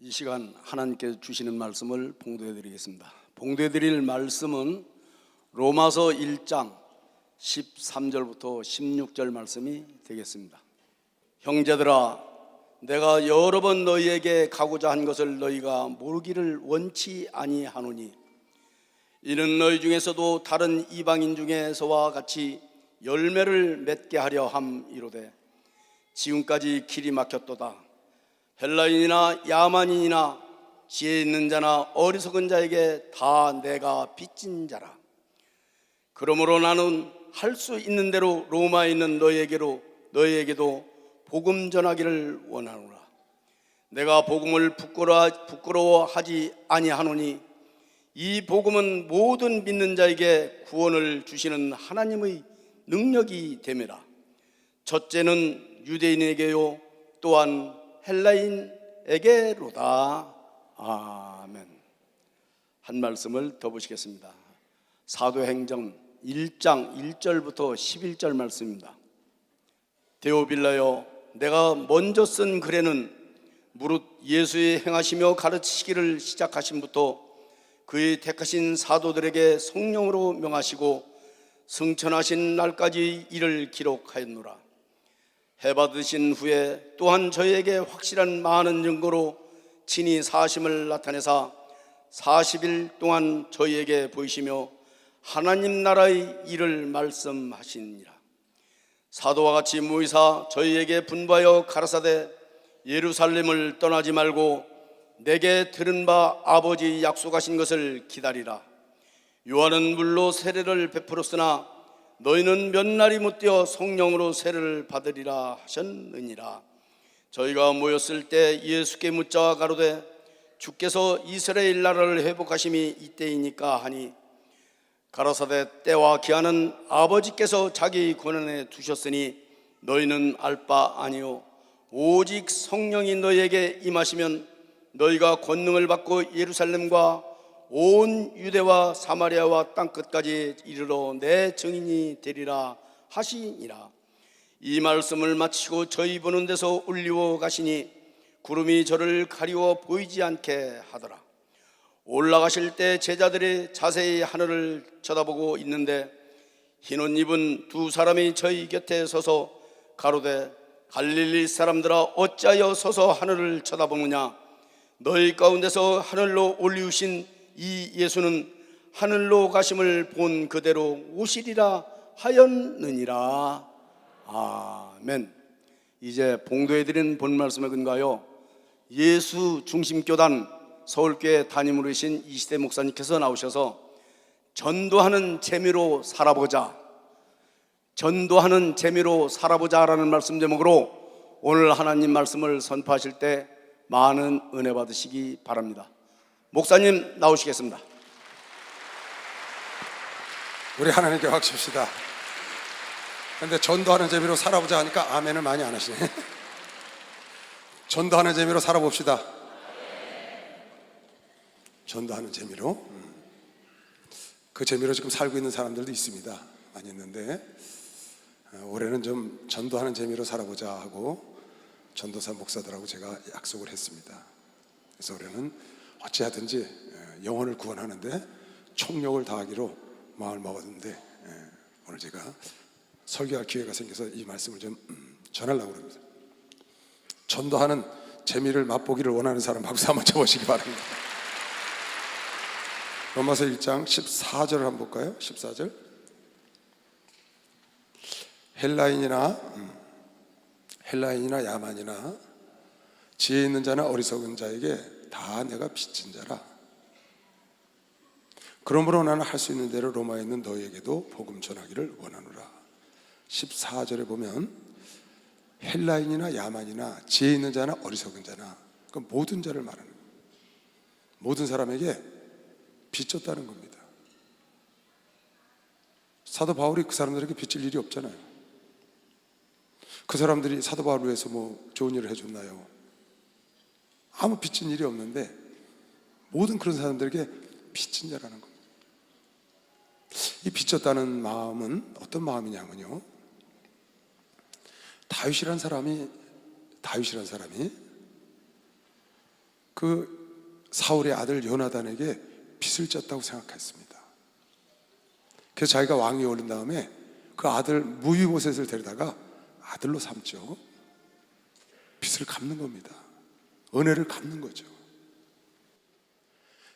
이 시간 하나님께서 주시는 말씀을 봉독해 드리겠습니다. 봉독해 드릴 말씀은 로마서 1장 13절부터 16절 말씀이 되겠습니다. 형제들아, 내가 여러 번 너희에게 가고자 한 것을 너희가 모르기를 원치 아니하노니, 이는 너희 중에서도 다른 이방인 중에서와 같이 열매를 맺게 하려 함이로되 지금까지 길이 막혔도다. 헬라인이나 야만인이나 지혜 있는 자나 어리석은 자에게 다 내가 빚진 자라. 그러므로 나는 할 수 있는 대로 로마에 있는 너희에게도 복음 전하기를 원하노라. 내가 복음을 부끄러워하지 아니하노니 이 복음은 모든 믿는 자에게 구원을 주시는 하나님의 능력이 됨이라. 첫째는 유대인에게요 또한 헬라인에게로다. 아멘. 한 말씀을 더 보시겠습니다. 사도행전 1장 1절부터 11절 말씀입니다. 데오빌라여, 내가 먼저 쓴 글에는 무릇 예수의 행하시며 가르치시기를 시작하심부터 그의 택하신 사도들에게 성령으로 명하시고 승천하신 날까지 이를 기록하였노라. 해받으신 후에 또한 저희에게 확실한 많은 증거로 친히 사심을 나타내사 40일 동안 저희에게 보이시며 하나님 나라의 일을 말씀하시니라. 사도와 같이 모이사 저희에게 분부하여 가라사대 예루살렘을 떠나지 말고 내게 들은 바 아버지 약속하신 것을 기다리라. 요한은 물로 세례를 베풀었으나 너희는 몇 날이 못되어 성령으로 세례를 받으리라 하셨느니라. 저희가 모였을 때 예수께 묻자 가로되 주께서 이스라엘 나라를 회복하심이 이때이니까 하니, 가라사대 때와 기한은 아버지께서 자기 권한에 두셨으니 너희는 알 바 아니요 오직 성령이 너희에게 임하시면 너희가 권능을 받고 예루살렘과 온 유대와 사마리아와 땅끝까지 이르러 내 증인이 되리라 하시니라. 이 말씀을 마치고 저희 보는 데서 울리워 가시니 구름이 저를 가리워 보이지 않게 하더라. 올라가실 때 제자들이 자세히 하늘을 쳐다보고 있는데 흰옷 입은 두 사람이 저희 곁에 서서 가로되 갈릴리 사람들아, 어찌하여 서서 하늘을 쳐다보느냐? 너희 가운데서 하늘로 올리우신 이 예수는 하늘로 가심을 본 그대로 오시리라 하였느니라. 아멘. 이제 봉독해드린 본 말씀에 근거하여 예수 중심교단 서울교회 담임으로 계신 이시대 목사님께서 나오셔서 전도하는 재미로 살아보자, 전도하는 재미로 살아보자라는 말씀 제목으로 오늘 하나님 말씀을 선포하실 때 많은 은혜 받으시기 바랍니다. 목사님 나오시겠습니다. 우리 하나님께 박수칩시다. 그런데 전도하는 재미로 살아보자 하니까 아멘을 많이 안 하시네. 전도하는 재미로 살아봅시다. 전도하는 재미로. 그 재미로 지금 살고 있는 사람들도 있습니다. 많이 있는데 올해는 좀 전도하는 재미로 살아보자 하고 전도사 목사들하고 제가 약속을 했습니다. 그래서 올해는 어찌하든지 영혼을 구원하는데 총력을 다하기로 마음을 먹었는데 오늘 제가 설교할 기회가 생겨서 이 말씀을 좀 전하려고 합니다. 전도하는 재미를 맛보기를 원하는 사람 박수 한번 쳐보시기 바랍니다. 로마서 1장 14절을 한번 볼까요? 14절. 헬라인이나 야만이나 지혜 있는 자나 어리석은 자에게 다 내가 빚진 자라. 그러므로 나는 할 수 있는 대로 로마에 있는 너희에게도 복음 전하기를 원하노라. 14절에 보면 헬라인이나 야만이나 지혜 있는 자나 어리석은 자나, 그 모든 자를 말하는 거예요. 모든 사람에게 빚졌다는 겁니다. 사도 바울이 그 사람들에게 빚질 일이 없잖아요. 그 사람들이 사도 바울을 위해서 뭐 좋은 일을 해줬나요? 아무 빚진 일이 없는데 모든 그런 사람들에게 빚진 자라는 겁니다. 이 빚졌다는 마음은 어떤 마음이냐면요, 다윗이란 사람이 그 사울의 아들 요나단에게 빚을 졌다고 생각했습니다. 그래서 자기가 왕위에 오른 다음에 그 아들 무비보셋을 데려다가 아들로 삼죠. 빚을 갚는 겁니다. 은혜를 갚는 거죠.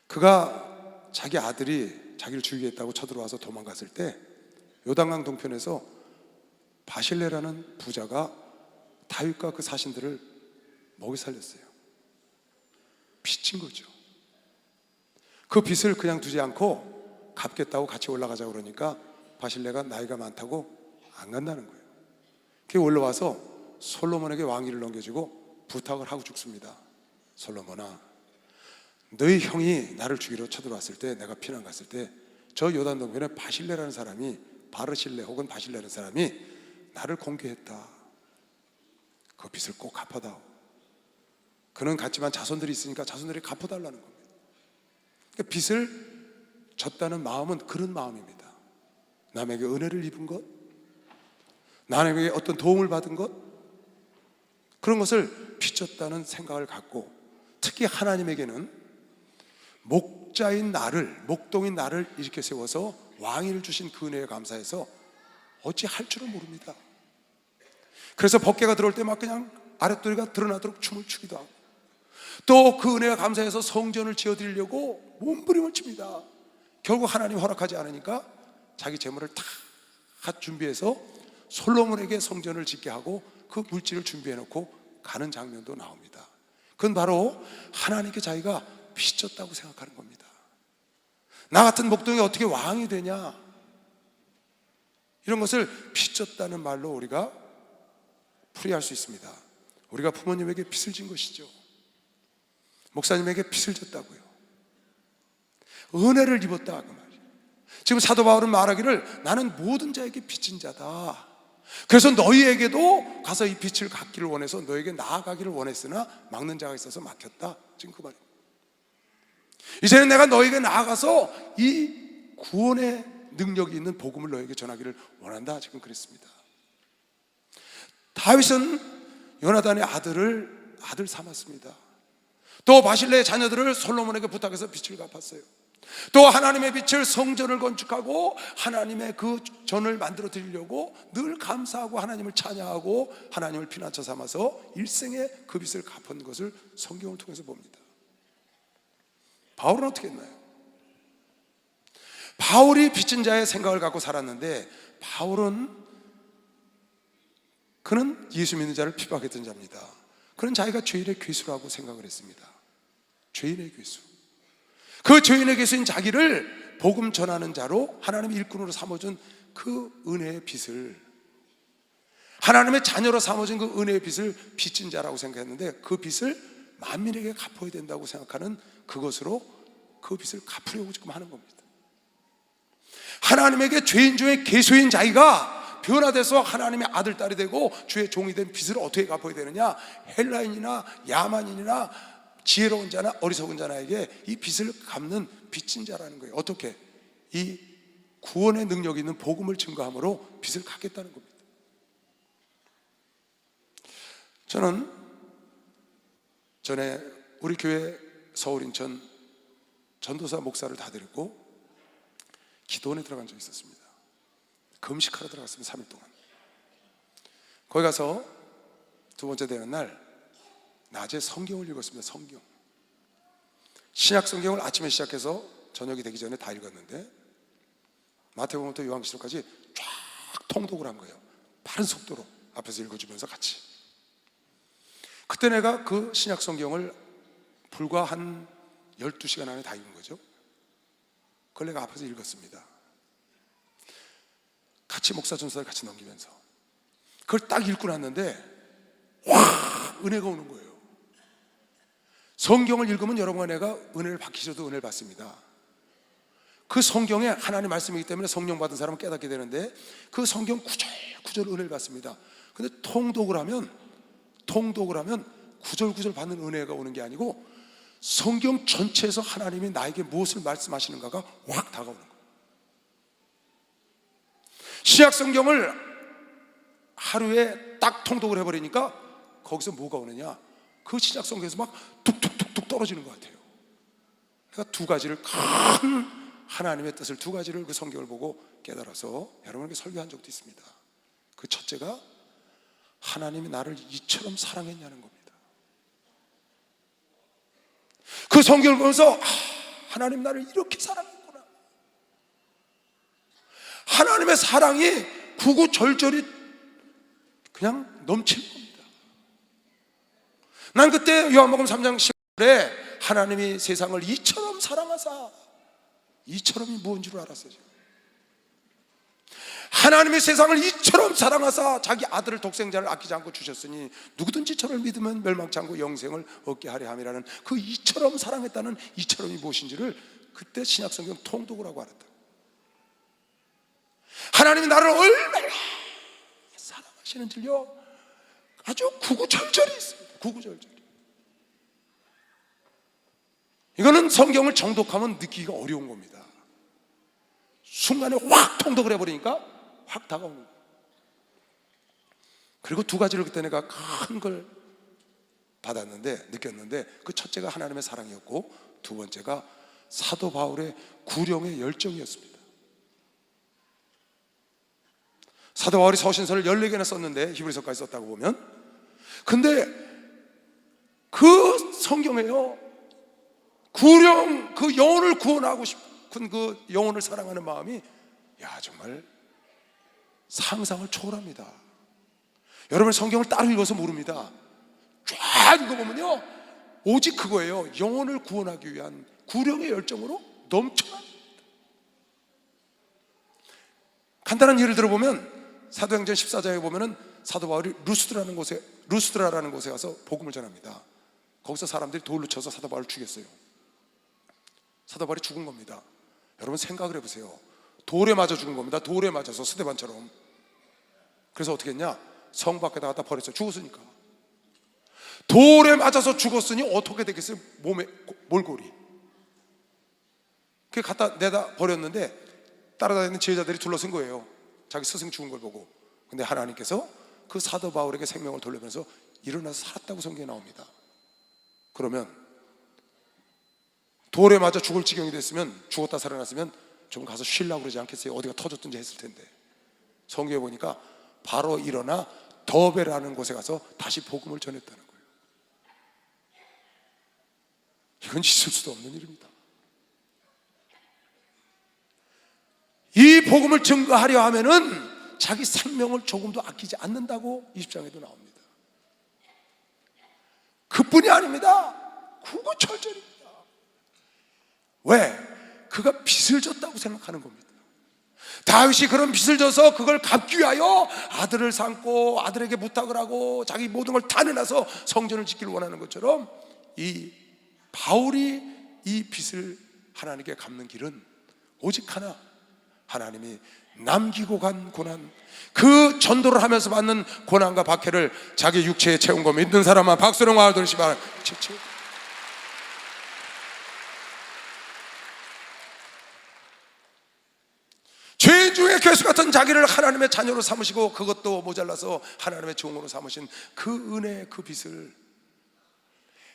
그가 자기 아들이 자기를 죽이겠다고 쳐들어와서 도망갔을 때 요단강 동편에서 바실레라는 부자가 다윗과 그 사신들을 먹이 살렸어요. 빚진 거죠. 그 빚을 그냥 두지 않고 갚겠다고 같이 올라가자고 그러니까 바실레가 나이가 많다고 안 간다는 거예요. 그게 올라와서 솔로몬에게 왕위를 넘겨주고 부탁을 하고 죽습니다. 솔로몬아, 너희 형이 나를 죽이러 쳐들어왔을 때, 내가 피난 갔을 때 저 요단 동편에 바실레라는 사람이, 바르실레 혹은 바실레라는 사람이 나를 공개했다. 그 빚을 꼭 갚아다오. 그는 갔지만 자손들이 있으니까 자손들이 갚아달라는 겁니다. 그러니까 빚을 졌다는 마음은 그런 마음입니다. 남에게 은혜를 입은 것, 남에게 어떤 도움을 받은 것, 그런 것을 빚졌다는 생각을 갖고, 특히 하나님에게는 목자인 나를, 목동인 나를 이렇게 세워서 왕위를 주신 그 은혜에 감사해서 어찌 할 줄은 모릅니다. 그래서 법궤가 들어올 때 막 그냥 아랫도리가 드러나도록 춤을 추기도 하고, 또 그 은혜가 감사해서 성전을 지어드리려고 몸부림을 칩니다. 결국 하나님 허락하지 않으니까 자기 재물을 다 준비해서 솔로몬에게 성전을 짓게 하고 그 물질을 준비해놓고 가는 장면도 나옵니다. 그건 바로 하나님께 자기가 빚졌다고 생각하는 겁니다. 나 같은 목동이 어떻게 왕이 되냐, 이런 것을 빚졌다는 말로 우리가 풀이할 수 있습니다. 우리가 부모님에게 빚을 진 것이죠. 목사님에게 빚을 졌다고요. 은혜를 입었다 그 말이에요. 지금 사도 바울은 말하기를 나는 모든 자에게 빚진 자다. 그래서 너희에게도 가서 이 빚을 갚기를 원해서 너에게 나아가기를 원했으나 막는 자가 있어서 막혔다. 지금 그 말이에요. 이제는 내가 너에게 나아가서 이 구원의 능력이 있는 복음을 너에게 전하기를 원한다. 지금 그랬습니다. 다윗은 요나단의 아들을 아들 삼았습니다. 또 바실레의 자녀들을 솔로몬에게 부탁해서 빚을 갚았어요. 또 하나님의 빛을 성전을 건축하고 하나님의 그 전을 만들어 드리려고 늘 감사하고 하나님을 찬양하고 하나님을 피난처 삼아서 일생에 그 빚을 갚은 것을 성경을 통해서 봅니다. 바울은 어떻게 했나요? 바울이 빚진 자의 생각을 갖고 살았는데, 그는 예수 믿는 자를 핍박했던 자입니다. 그는 자기가 죄인의 괴수라고 생각을 했습니다. 죄인의 괴수. 그 죄인의 괴수인 자기를 복음 전하는 자로 하나님의 일꾼으로 삼아준 그 은혜의 빚을, 하나님의 자녀로 삼아준 그 은혜의 빚을 빚진 자라고 생각했는데, 그 빚을 만민에게 갚아야 된다고 생각하는 그것으로 그 빚을 갚으려고 지금 하는 겁니다. 하나님에게 죄인 중에 괴수인 자기가 변화돼서 하나님의 아들, 딸이 되고 주의 종이 된 빚을 어떻게 갚아야 되느냐, 헬라인이나 야만인이나 지혜로운 자나 어리석은 자나에게 이 빚을 갚는 빚진 자라는 거예요. 어떻게? 이 구원의 능력이 있는 복음을 증거함으로 빚을 갚겠다는 겁니다. 저는 전에 우리 교회 서울 인천 전도사 목사를 다 데리고 기도원에 들어간 적이 있었습니다. 금식하러 들어갔습니다. 3일 동안. 거기 가서 두 번째 되는 날 낮에 성경을 읽었습니다. 성경, 신약 성경을 아침에 시작해서 저녁이 되기 전에 다 읽었는데 마태복음부터 요한계시록까지 쫙 통독을 한 거예요. 빠른 속도로 앞에서 읽어주면서 같이. 그때 내가 그 신약 성경을 불과 한 12시간 안에 다 읽은 거죠. 그걸 내가 앞에서 읽었습니다. 같이 목사 전서를 같이 넘기면서 그걸 딱 읽고 났는데 와, 은혜가 오는 거예요. 성경을 읽으면 여러분과 내가 은혜를 받기 싫어도 은혜를 받습니다. 그 성경에 하나님 말씀이기 때문에 성령 받은 사람은 깨닫게 되는데 그 성경 구절구절 은혜를 받습니다. 근데 통독을 하면 구절구절 받는 은혜가 오는 게 아니고 성경 전체에서 하나님이 나에게 무엇을 말씀하시는가가 확 다가오는 거예요. 신약 성경을 하루에 딱 통독을 해버리니까 거기서 뭐가 오느냐, 그 신약 성경에서 막 툭툭툭툭 떨어지는 것 같아요. 내가 두 가지를, 큰 하나님의 뜻을 두 가지를 그 성경을 보고 깨달아서 여러분에게 설교한 적도 있습니다. 그 첫째가 하나님이 나를 이처럼 사랑했냐는 겁니다. 그 성경을 보면서 하나님 나를 이렇게 사랑했구나. 하나님의 사랑이 구구절절이 그냥 넘치는 겁니다. 난 그때 요한복음 3장 10절에 하나님이 세상을 이처럼 사랑하사, 이처럼이 무엇인 줄 알았어요. 하나님의 세상을 이처럼 사랑하사 자기 아들을 독생자를 아끼지 않고 주셨으니 누구든지 저를 믿으면 멸망치 않고 영생을 얻게 하려 함이라는 그 이처럼 사랑했다는 이처럼이 무엇인지를 그때 신약성경 통독을 하고 알았다. 하나님이 나를 얼마나 사랑하시는지요 아주 구구절절히 있습니다. 구구절절히. 이거는 성경을 정독하면 느끼기가 어려운 겁니다. 순간에 확 통독을 해버리니까 확 다가오는 거예요. 그리고 두 가지를 그때 내가 큰 걸 받았는데, 느꼈는데, 그 첫째가 하나님의 사랑이었고 두 번째가 사도 바울의 구령의 열정이었습니다. 사도 바울이 서신서를 14개나 썼는데 히브리서까지 썼다고 보면, 근데 그 성경에요, 구령, 그 영혼을 구원하고 싶은 그 영혼을 사랑하는 마음이 정말 상상을 초월합니다. 여러분 성경을 따로 읽어서 모릅니다. 쫙 읽어보면요 오직 그거예요. 영혼을 구원하기 위한 구령의 열정으로 넘쳐납니다. 간단한 예를 들어보면 사도행전 14장에 보면은 사도 바울이 루스드라라는 곳에 가서 복음을 전합니다. 거기서 사람들이 돌로 쳐서 사도 바울을 죽였어요. 사도 바울이 죽은 겁니다. 여러분 생각을 해보세요. 돌에 맞아 죽은 겁니다. 돌에 맞아서 스데반처럼. 그래서 어떻게 했냐? 성 밖에다 갖다 버렸어요. 죽었으니까. 돌에 맞아서 죽었으니 어떻게 되겠어요? 몸에 몰골이. 그게 갖다 내다 버렸는데 따라다니는 제자들이 둘러쓴 거예요. 자기 스승 죽은 걸 보고. 근데 하나님께서 그 사도 바울에게 생명을 돌리면서 일어나서 살았다고 성경에 나옵니다. 그러면 돌에 맞아 죽을 지경이 됐으면, 죽었다 살아났으면 좀 가서 쉬려고 그러지 않겠어요? 어디가 터졌든지 했을 텐데. 성경에 보니까 바로 일어나 더베라는 곳에 가서 다시 복음을 전했다는 거예요. 이건 있을 수도 없는 일입니다. 이 복음을 증거하려 하면은 자기 생명을 조금도 아끼지 않는다고 20장에도 나옵니다. 그뿐이 아닙니다. 구구절절입니다. 왜? 그가 빚을 졌다고 생각하는 겁니다. 다윗이 그런 빚을 져서 그걸 갚기 위하여 아들을 삼고 아들에게 부탁을 하고 자기 모든 걸 다 내놔서 성전을 짓기를 원하는 것처럼, 이 바울이 이 빚을 하나님께 갚는 길은 오직 하나, 하나님이 남기고 간 고난, 그 전도를 하면서 받는 고난과 박해를 자기 육체에 채운 거 믿는 사람은 박수로 와주시기 바랍니다. 죄인 중에 괴수 같은 자기를 하나님의 자녀로 삼으시고 그것도 모자라서 하나님의 종으로 삼으신 그 은혜의 그 빚을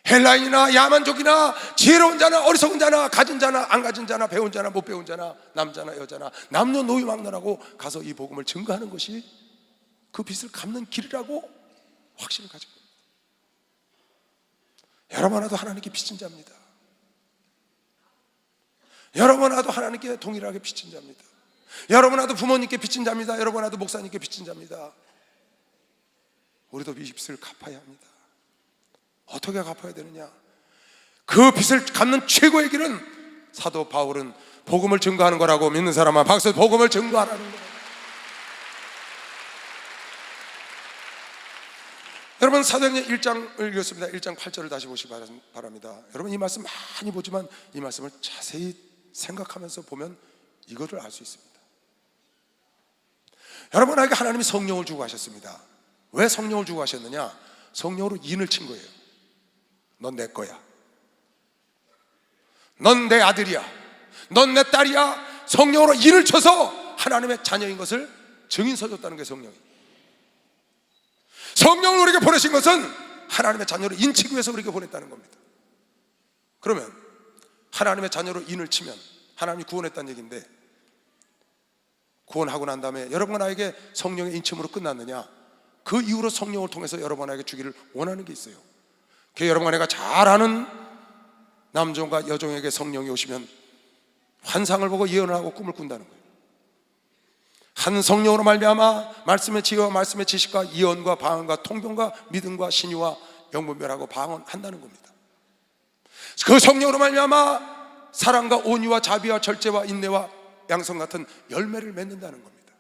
헬라인이나 야만족이나 지혜로운 자나 어리석은 자나 가진 자나 안 가진 자나 배운 자나 못 배운 자나 남자나 여자나 남녀노소막론하고 가서 이 복음을 증거하는 것이 그 빚을 갚는 길이라고 확신을 가지고, 여러분 하나도 하나님께 빚진 자입니다. 여러분 하나도 하나님께 동일하게 빚진 자입니다. 여러분 하나도 부모님께 빚진 자입니다. 여러분 하나도 목사님께 빚진 자입니다. 우리도 이 빚을 갚아야 합니다. 어떻게 갚아야 되느냐? 그 빚을 갚는 최고의 길은 사도 바울은 복음을 증거하는 거라고 믿는 사람은 박수. 복음을 증거하라는 거예요. 여러분 사도행전 1장을 읽었습니다. 1장 8절을 다시 보시기 바랍니다. 여러분 이 말씀 많이 보지만 이 말씀을 자세히 생각하면서 보면 이것을 알 수 있습니다. 여러분에게 하나님이 성령을 주고 하셨습니다. 왜 성령을 주고 하셨느냐? 성령으로 인을 친 거예요. 넌 내 거야. 넌 내 아들이야. 넌 내 딸이야. 성령으로 인을 쳐서 하나님의 자녀인 것을 증인서 줬다는 게 성령이. 성령을 우리에게 보내신 것은 하나님의 자녀를 인치기 위해서 우리에게 보냈다는 겁니다. 그러면 하나님의 자녀로 인을 치면 하나님이 구원했다는 얘기인데, 구원하고 난 다음에 여러분과 나에게 성령의 인침으로 끝났느냐? 그 이후로 성령을 통해서 여러분과 나에게 주기를 원하는 게 있어요. 그 여러분과 내가 잘 아는 남종과 여종에게 성령이 오시면 환상을 보고 예언을 하고 꿈을 꾼다는 거예요. 한 성령으로 말미암아 말씀의 지혜와 말씀의 지식과 예언과 방언과 통변과 믿음과 신유와 영분별하고 방언한다는 겁니다. 그 성령으로 말미암아 사랑과 온유와 자비와 절제와 인내와 양성 같은 열매를 맺는다는 겁니다.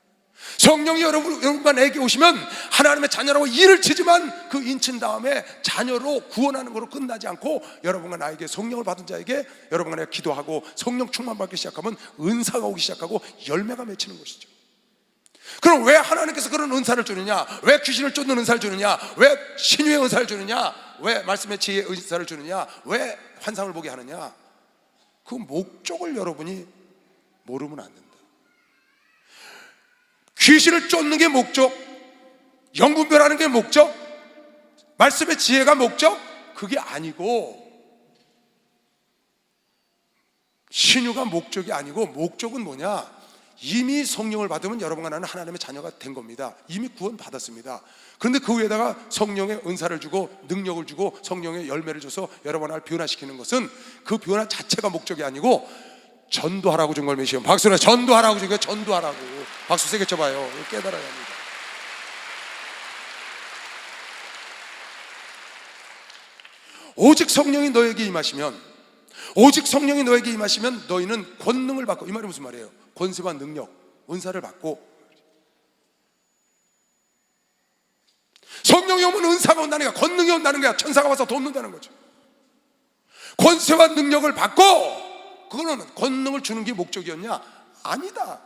성령이 여러분과 내게 오시면 하나님의 자녀라고 인을 치지만 그 인친 다음에 자녀로 구원하는 것으로 끝나지 않고 여러분과 나에게 성령을 받은 자에게 여러분과 내가 기도하고 성령 충만받기 시작하면 은사가 오기 시작하고 열매가 맺히는 것이죠. 그럼 왜 하나님께서 그런 은사를 주느냐? 왜 귀신을 쫓는 은사를 주느냐? 왜 신유의 은사를 주느냐? 왜 말씀의 지혜의 은사를 주느냐? 왜 환상을 보게 하느냐? 그 목적을 여러분이 모르면 안 된다. 귀신을 쫓는 게 목적, 영분별하는 게 목적, 말씀의 지혜가 목적? 그게 아니고, 신유가 목적이 아니고 목적은 뭐냐? 이미 성령을 받으면 여러분과 나는 하나님의 자녀가 된 겁니다. 이미 구원 받았습니다. 그런데 그 위에다가 성령의 은사를 주고 능력을 주고 성령의 열매를 줘서 여러분을 변화시키는 것은 그 변화 자체가 목적이 아니고 전도하라고 준 걸 메시오. 박수로 전도하라고 준 거예요. 전도하라고. 박수 세게 쳐봐요. 깨달아야 합니다. 오직 성령이 너에게 임하시면, 오직 성령이 너에게 임하시면 너희는 권능을 받고, 이 말이 무슨 말이에요? 권세와 능력, 은사를 받고, 성령이 오면 은사가 온다는 거야. 권능이 온다는 거야. 천사가 와서 돕는다는 거죠. 권세와 능력을 받고, 그거는 권능을 주는 게 목적이었냐? 아니다.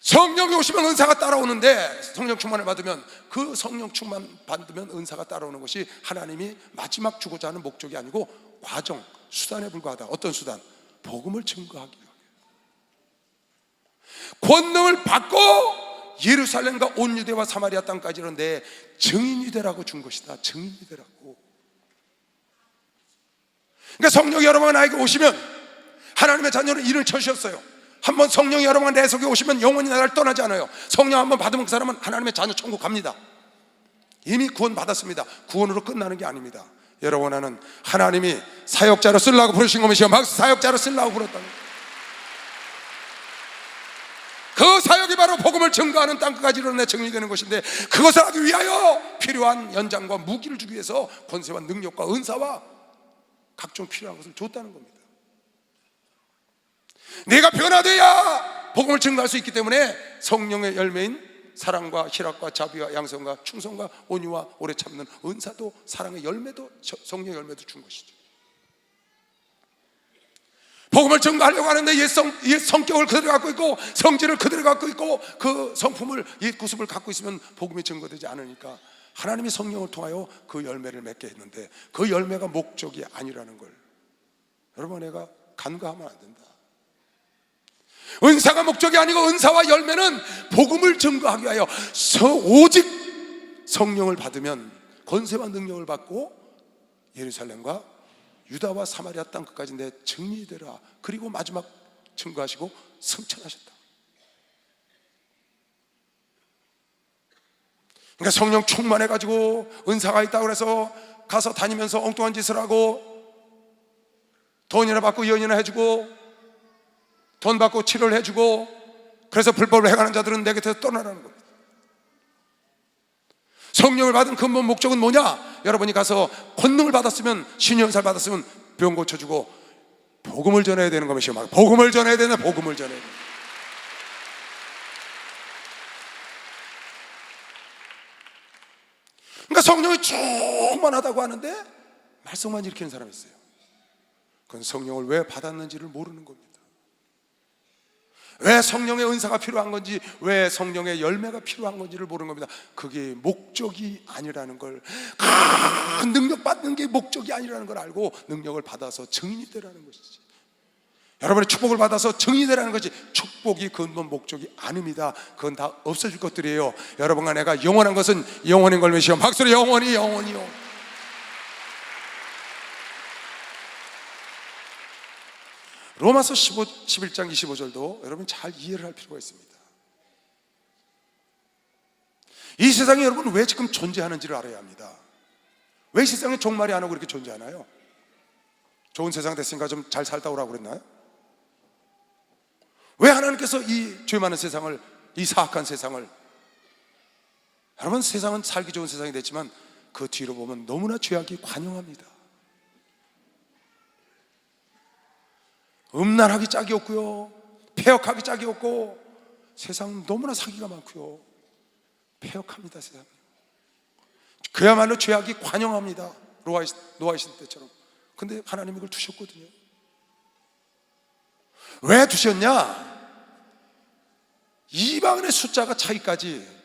성령이 오시면 은사가 따라오는데, 성령 충만을 받으면, 그 성령 충만 받으면 은사가 따라오는 것이 하나님이 마지막 주고자 하는 목적이 아니고 과정, 수단에 불과하다. 어떤 수단? 복음을 증거하기 위해. 권능을 받고 예루살렘과 온 유대와 사마리아 땅까지 이런데 증인이 되라고 준 것이다. 증인이 되라고. 그러니까 성령이 여러분과 나에게 오시면, 하나님의 자녀는 일을 쳐주셨어요. 한번 성령이 여러분과 내 속에 오시면 영원히 나를 떠나지 않아요. 성령 한번 받으면 그 사람은 하나님의 자녀 천국 갑니다. 이미 구원 받았습니다. 구원으로 끝나는 게 아닙니다. 여러분은 하나님이 사역자로 쓰려고 부르신 것이요, 막 사역자로 쓰려고 부르셨다는 거예요. 그 사역이 바로 복음을 증거하는 땅끝까지 이르러 증인이 되는 것인데, 그것을 하기 위하여 필요한 연장과 무기를 주기 위해서 권세와 능력과 은사와 각종 필요한 것을 줬다는 겁니다. 내가 변화돼야 복음을 증거할 수 있기 때문에 성령의 열매인 사랑과 희락과 자비와 양성과 충성과 온유와 오래 참는 은사도, 사랑의 열매도, 성령의 열매도 준 것이죠. 복음을 증거하려고 하는데 옛 성격을 그대로 갖고 있고 성질을 그대로 갖고 있고 그 성품을, 옛 구습을 갖고 있으면 복음이 증거되지 않으니까 하나님이 성령을 통하여 그 열매를 맺게 했는데, 그 열매가 목적이 아니라는 걸 여러분, 내가 간과하면 안 된다. 은사가 목적이 아니고 은사와 열매는 복음을 증거하기 위하여 오직 성령을 받으면 권세와 능력을 받고 예루살렘과 유다와 사마리아 땅 끝까지 내 증인이 되라. 그리고 마지막 증거하시고 승천하셨다. 그러니까 성령 충만해가지고 은사가 있다고 그래서 가서 다니면서 엉뚱한 짓을 하고 돈이나 받고 연이나 해주고 돈 받고 치료를 해주고, 그래서 불법을 행하는 자들은 내 곁에서 떠나라는 겁니다. 성령을 받은 근본 목적은 뭐냐? 여러분이 가서 권능을 받았으면, 신연사를 받았으면 병 고쳐주고 복음을 전해야 되는 것이요. 복음을 전해야 되나? 복음을 전해야 되나? 그러니까 성령이 충만하다고 하는데 말썽만 일으키는 사람이 있어요. 그건 성령을 왜 받았는지를 모르는 겁니다. 왜 성령의 은사가 필요한 건지, 왜 성령의 열매가 필요한 건지를 모르는 겁니다. 그게 목적이 아니라는 걸, 능력 받는 게 목적이 아니라는 걸 알고 능력을 받아서 증인이 되라는 것이지. 여러분의 축복을 받아서 증인이 되라는 것이 축복이 근본 목적이 아닙니다. 그건 다 없어질 것들이에요. 여러분과 내가 영원한 것은 영원인 걸 메시오. 박수로 영원히. 로마서 11장 25절도 여러분 잘 이해를 할 필요가 있습니다. 이 세상에 여러분 왜 지금 존재하는지를 알아야 합니다. 왜 이 세상에 종말이 안 오고 이렇게 존재하나요? 좋은 세상 됐으니까 좀 잘 살다 오라고 그랬나요? 왜 하나님께서 이 죄 많은 세상을, 이 사악한 세상을, 여러분 세상은 살기 좋은 세상이 됐지만 그 뒤로 보면 너무나 죄악이 관영합니다. 음란하기 짝이 없고요, 폐역하기 짝이 없고, 세상은 너무나 사기가 많고요, 폐역합니다. 세상 그야말로 죄악이 관영합니다. 노아의 시대 때처럼. 근데 하나님이 이걸 두셨거든요. 왜 두셨냐? 이방인의 숫자가 차이까지,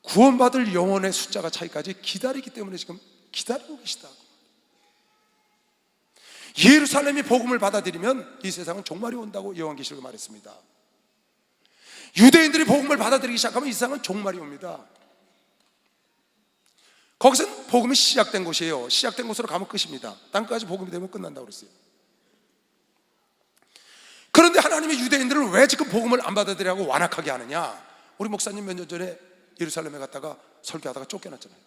구원받을 영혼의 숫자가 차이까지 기다리기 때문에 지금 기다리고 계시다. 예루살렘이 복음을 받아들이면 이 세상은 종말이 온다고 요한계시록에 말했습니다. 유대인들이 복음을 받아들이기 시작하면 이 세상은 종말이 옵니다. 거기서는 복음이 시작된 곳이에요. 시작된 곳으로 가면 끝입니다. 땅까지 복음이 되면 끝난다고 그랬어요. 그런데 하나님이 유대인들을 왜 지금 복음을 안 받아들이라고 완악하게 하느냐? 우리 목사님 몇 년 전에 예루살렘에 갔다가 설교하다가 쫓겨났잖아요.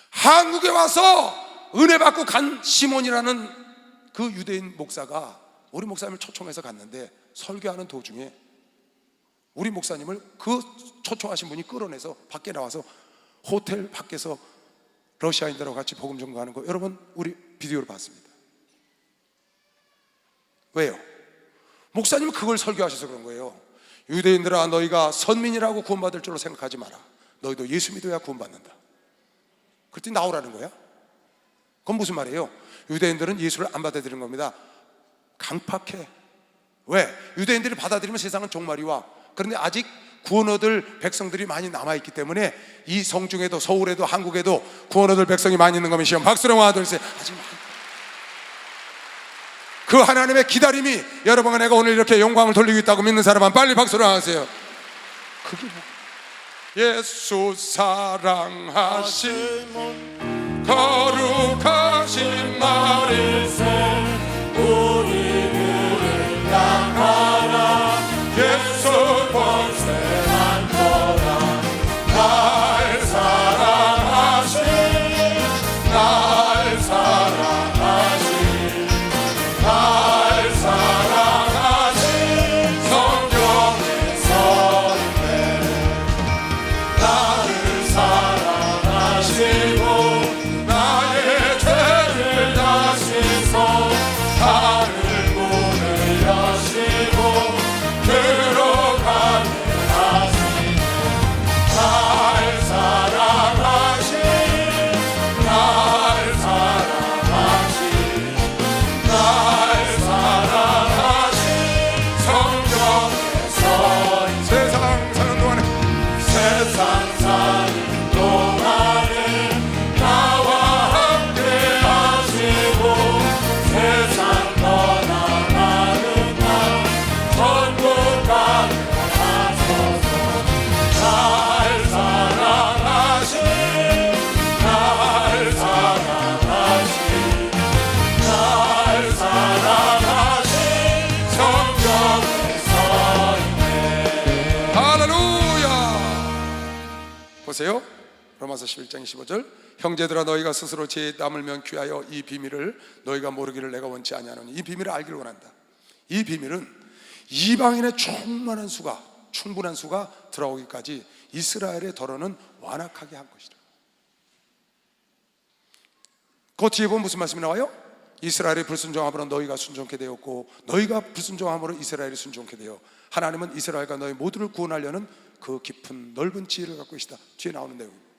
한국에 와서 은혜 받고 간 시몬이라는 그 유대인 목사가 우리 목사님을 초청해서 갔는데, 설교하는 도중에 우리 목사님을 그 초청하신 분이 끌어내서 밖에 나와서 호텔 밖에서 러시아인들하고 같이 복음 전가하는 거 여러분 우리 비디오로 봤습니다. 왜요? 목사님은 그걸 설교하셔서 그런 거예요. 유대인들아, 너희가 선민이라고 구원받을 줄로 생각하지 마라. 너희도 예수 믿어야 구원받는다. 그랬더니 나오라는 거야. 그건 무슨 말이에요? 유대인들은 예수를 안 받아들이는 겁니다. 강팍해. 왜? 유대인들이 받아들이면 세상은 종말이 와. 그런데 아직 구원 얻을 백성들이 많이 남아있기 때문에 이 성중에도, 서울에도, 한국에도 구원 얻을 백성이 많이 있는 겁니다. 시험 박수로 하나 둘 셋. 아직 많이. 그 하나님의 기다림이, 여러분과 내가 오늘 이렇게 영광을 돌리고 있다고 믿는 사람은 빨리 박수로 하세요. 그게 뭐? 예수 사랑하신 거룩하신 말일세, 우리를 향하라. 예수 권세한 거라. 날 사랑하신, 날 사랑하신, 날 사랑하신 성령의 선배, 나를 사랑하시고 나의 죄를 다시서 나를 문을 여시고 들어가게 하시고, 날 사랑하신, 날 사랑하신, 날 사랑하신 성령의 선. 세상 사는 동안에, 세상 사는 동안에 나와 함께 하시고, 세상 떠나가는 날 천국 가게 하소서. 날 사랑하신, 날 사랑하신, 날 사랑하신 성령의 선배. 할렐루야. 보세요. 로마서 11장 15절. 형제들아, 너희가 스스로 죄에 땀 흘면 귀하여 이 비밀을 너희가 모르기를 내가 원치 아니하노니. 이 비밀을 알기를 원한다. 이 비밀은 이방인의 충분한 수가 들어오기까지 이스라엘의 더러는 완악하게 한 것이다. 그 뒤에 보면 무슨 말씀이 나와요? 이스라엘이 불순종함으로 너희가 순종케 되었고, 너희가 불순종함으로 이스라엘이 순종케 되어 하나님은 이스라엘과 너희 모두를 구원하려는 그 깊은 넓은 지혜를 갖고 계시다. 뒤에 나오는 내용입니다.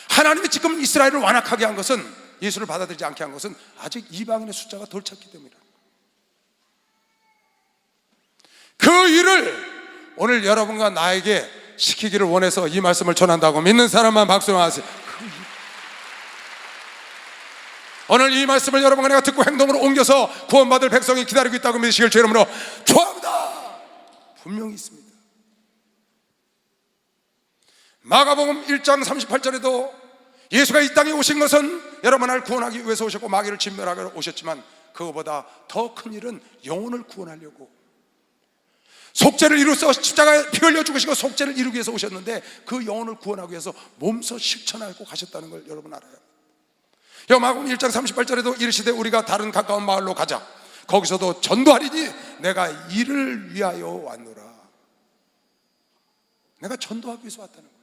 하나님이 지금 이스라엘을 완악하게 한 것은, 예수를 받아들이지 않게 한 것은 아직 이방인의 숫자가 덜 찼기 때문이다. 그 일을 오늘 여러분과 나에게 시키기를 원해서 이 말씀을 전한다고 믿는 사람만 박수를 하세요. 오늘 이 말씀을 여러분과 내가 듣고 행동으로 옮겨서 구원받을 백성이 기다리고 있다고 믿으시길 주 이름으로 축원합니다. 분명히 있습니다. 마가복음 1장 38절에도 예수가 이 땅에 오신 것은 여러분 나를 구원하기 위해서 오셨고 마귀를 진멸하러 오셨지만 그거보다 더 큰 일은 영혼을 구원하려고, 속죄를 이루어서 십자가에 피 흘려 죽으시고 속죄를 이루기 위해서 오셨는데 그 영혼을 구원하기 위해서 몸소 실천하고 가셨다는 걸 여러분 알아요. 마가복음 1장 38절에도 이르시되 우리가 다른 가까운 마을로 가자. 거기서도 전도하리니 내가 이를 위하여 왔노라. 내가 전도하기 위해서 왔다는 거예요.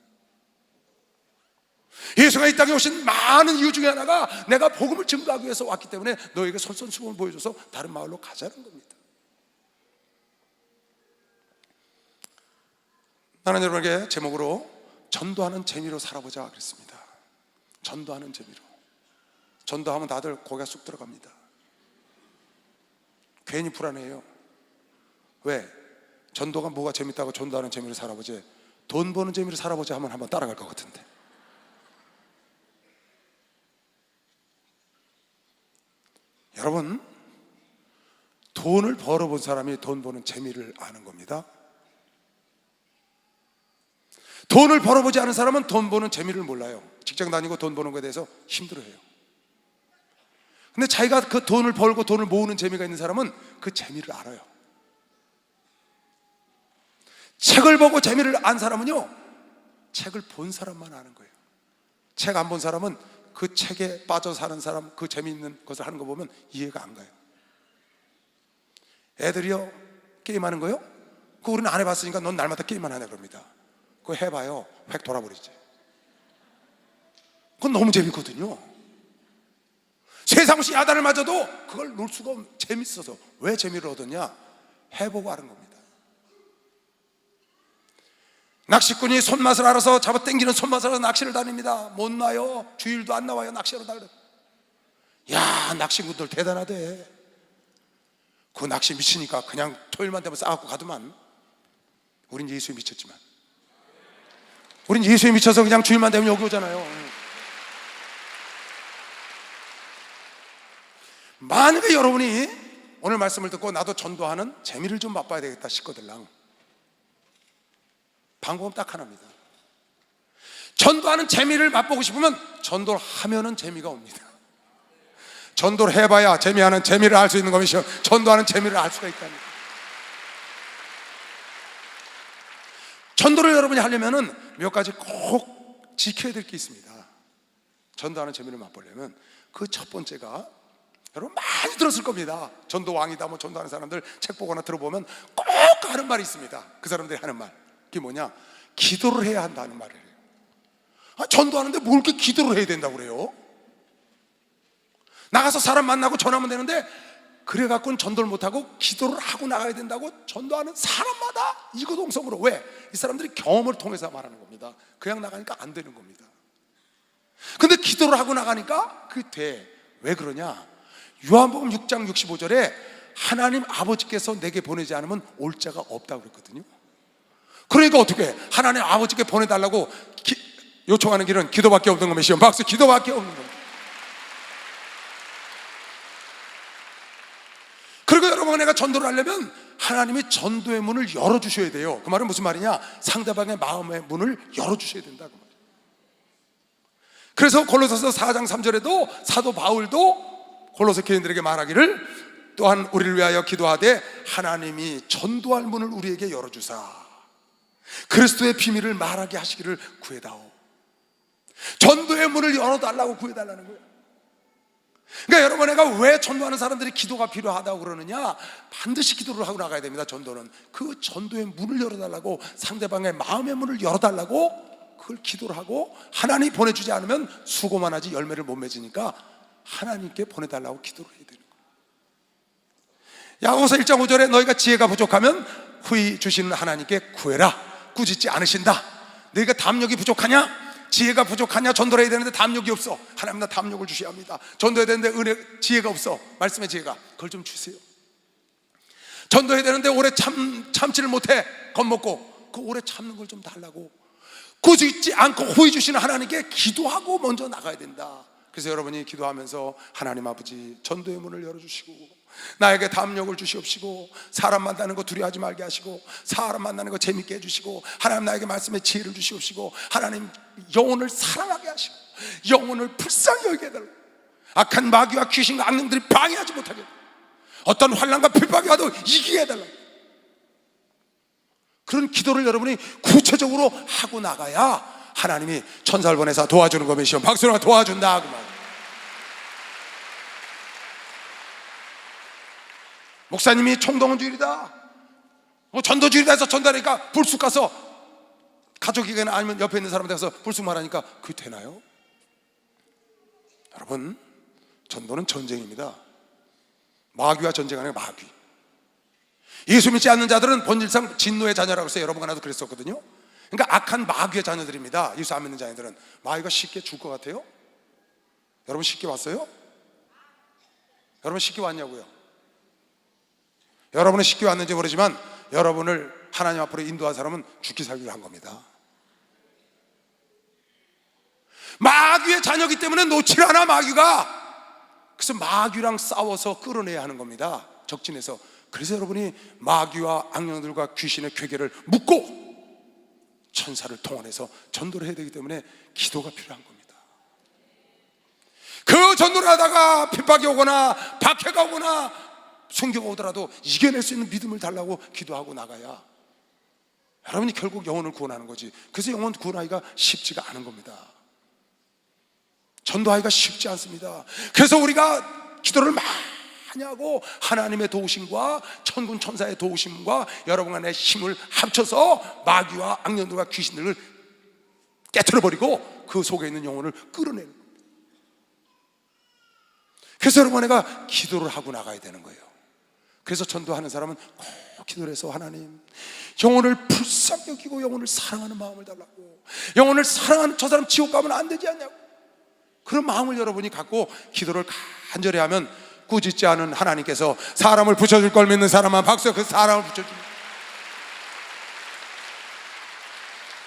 예수가 이 땅에 오신 많은 이유 중에 하나가 내가 복음을 증거하기 위해서 왔기 때문에 너에게 솔선수범을 보여줘서 다른 마을로 가자는 겁니다. 나는 여러분에게 제목으로 전도하는 재미로 살아보자 그랬습니다. 전도하는 재미로. 전도하면 다들 고개가 쑥 들어갑니다. 괜히 불안해요. 왜? 전도가 뭐가 재밌다고 전도하는 재미로 살아보지, 돈 버는 재미로 살아보자 하면 한번 따라갈 것 같은데. 여러분, 돈을 벌어본 사람이 돈 버는 재미를 아는 겁니다. 돈을 벌어보지 않은 사람은 돈 버는 재미를 몰라요. 직장 다니고 돈 버는 거에 대해서 힘들어해요. 근데 자기가 그 돈을 벌고 돈을 모으는 재미가 있는 사람은 그 재미를 알아요. 책을 보고 재미를 안 사람은요, 책을 본 사람만 아는 거예요. 책 안 본 사람은 그 책에 빠져 사는 사람, 그 재미있는 것을 하는 거 보면 이해가 안 가요. 애들이요, 게임하는 거요? 그거 우리는 안 해봤으니까 넌 날마다 게임만 하냐 그럽니다. 그거 해봐요, 획 돌아버리지. 그건 너무 재밌거든요. 세상 시 야단을 맞아도 그걸 놓을 수가 없는, 재밌어서. 왜 재미를 얻었냐? 해보고 하는 겁니다. 낚시꾼이 손맛을 알아서 잡아 당기는 손맛을 알아서 낚시를 다닙니다. 못 놔요. 주일도 안 나와요. 낚시하러 달려. 야, 낚시꾼들 대단하대. 그 낚시 미치니까 그냥 토요일만 되면 싸갖고 가더만. 우린 예수에 미쳤지만, 우린 예수에 미쳐서 그냥 주일만 되면 여기 오잖아요. 만약에 여러분이 오늘 말씀을 듣고 나도 전도하는 재미를 좀 맛봐야 되겠다 싶거들랑, 방법은 딱 하나입니다. 전도하는 재미를 맛보고 싶으면 전도를 하면은 재미가 옵니다. 전도를 해봐야 재미하는 재미를 알 수 있는 것이요, 전도하는 재미를 알 수가 있다는 거예요. 전도를 여러분이 하려면은 몇 가지 꼭 지켜야 될 게 있습니다. 전도하는 재미를 맛보려면 그 첫 번째가, 여러분 많이 들었을 겁니다. 전도 왕이다 뭐 전도하는 사람들 책 보거나 들어보면 꼭 하는 말이 있습니다. 그 사람들이 하는 말, 그게 뭐냐? 기도를 해야 한다는 말이에요. 전도하는데 뭘 이렇게 기도를 해야 된다고 그래요? 나가서 사람 만나고 전하면 되는데 그래갖고는 전도를 못하고 기도를 하고 나가야 된다고 전도하는 사람마다 이구동성으로. 왜? 이 사람들이 경험을 통해서 말하는 겁니다. 그냥 나가니까 안 되는 겁니다. 근데 기도를 하고 나가니까 그게 돼. 왜 그러냐? 요한복음 6장 65절에 하나님 아버지께서 내게 보내지 않으면 올 자가 없다고 그랬거든요. 그러니까 어떻게 해? 하나님 아버지께 보내달라고 요청하는 길은 기도밖에 없는 겁니다. 박수. 기도밖에 없는 겁니다. 그리고 여러분, 내가 전도를 하려면 하나님이 전도의 문을 열어주셔야 돼요. 그 말은 무슨 말이냐? 상대방의 마음의 문을 열어주셔야 된다고 말이에요. 그래서 골로새서 4장 3절에도 사도 바울도 골로새 교인들에게 말하기를, 또한 우리를 위하여 기도하되 하나님이 전도할 문을 우리에게 열어주사 그리스도의 비밀을 말하게 하시기를 구해다오. 전도의 문을 열어달라고 구해달라는 거예요. 그러니까 여러분, 내가 왜 전도하는 사람들이 기도가 필요하다고 그러느냐? 반드시 기도를 하고 나가야 됩니다. 전도는 그 전도의 문을 열어달라고, 상대방의 마음의 문을 열어달라고 그걸 기도를 하고, 하나님이 보내주지 않으면 수고만 하지 열매를 못 맺으니까 하나님께 보내달라고 기도를 해야 되는 거예요. 야고보서 1장 5절에 너희가 지혜가 부족하면 후히 주시는 하나님께 구해라. 꾸짖지 않으신다. 너희가 담력이 부족하냐? 지혜가 부족하냐? 전도를 해야 되는데 담력이 없어. 하나님, 나 담력을 주셔야 합니다. 전도해야 되는데 지혜가 없어. 말씀의 지혜가. 그걸 좀 주세요. 전도해야 되는데 오래 참지를 못해. 겁먹고. 그 오래 참는 걸 좀 달라고. 꾸짖지 않고 후히 주시는 하나님께 기도하고 먼저 나가야 된다. 그래서 여러분이 기도하면서 하나님 아버지, 전도의 문을 열어주시고 나에게 담력을 주시옵시고, 사람 만나는 거 두려워하지 말게 하시고, 사람 만나는 거 재밌게 해주시고, 하나님 나에게 말씀의 지혜를 주시옵시고, 하나님 영혼을 사랑하게 하시고, 영혼을 불쌍히 여기게 해달라고, 악한 마귀와 귀신과 악령들이 방해하지 못하게, 어떤 환난과 핍박이 와도 이기게 해달라고, 그런 기도를 여러분이 구체적으로 하고 나가야 하나님이 천사를 보내서 도와주는 것이요, 박수로 도와준다 그 말. 목사님이 총동원주일이다, 전도주일이다 해서 전달하니까 불쑥 가서 가족이거나 아니면 옆에 있는 사람한테 가서 불쑥 말하니까 그게 되나요? 여러분, 전도는 전쟁입니다. 마귀와 전쟁하는 마귀. 예수 믿지 않는 자들은 본질상 진노의 자녀라고 해서 여러분과 나도 그랬었거든요. 그러니까 악한 마귀의 자녀들입니다. 예수 안 믿는 자녀들은. 마귀가 쉽게 줄 것 같아요? 여러분 쉽게 왔어요? 여러분 쉽게 왔냐고요? 여러분은 쉽게 왔는지 모르지만 여러분을 하나님 앞으로 인도한 사람은 죽기 살기를 한 겁니다. 마귀의 자녀이기 때문에 놓질 않아, 마귀가. 그래서 마귀랑 싸워서 끌어내야 하는 겁니다, 적진에서. 그래서 여러분이 마귀와 악령들과 귀신의 괴계를 묶고 천사를 동원해서 전도를 해야 되기 때문에 기도가 필요한 겁니다. 그 전도를 하다가 핍박이 오거나 박해가 오거나 순교가 오더라도 이겨낼 수 있는 믿음을 달라고 기도하고 나가야 여러분이 결국 영혼을 구원하는 거지. 그래서 영혼 구원하기가 쉽지가 않은 겁니다. 전도하기가 쉽지 않습니다. 그래서 우리가 기도를 많이 하고 하나님의 도우심과 천군 천사의 도우심과 여러분 안의 힘을 합쳐서 마귀와 악령들과 귀신들을 깨트려버리고 그 속에 있는 영혼을 끌어내는 겁니다. 그래서 여러분, 내가 기도를 하고 나가야 되는 거예요. 그래서 전도하는 사람은 꼭 기도를 해서, 하나님, 영혼을 불쌍히 여기고 영혼을 사랑하는 마음을 달라고, 영혼을 사랑하는 저 사람 지옥 가면 안 되지 않냐고, 그런 마음을 여러분이 갖고 기도를 간절히 하면 꾸짖지 않은 하나님께서 사람을 붙여줄 걸 믿는 사람만 박수해 그 사람을 붙여줍니다.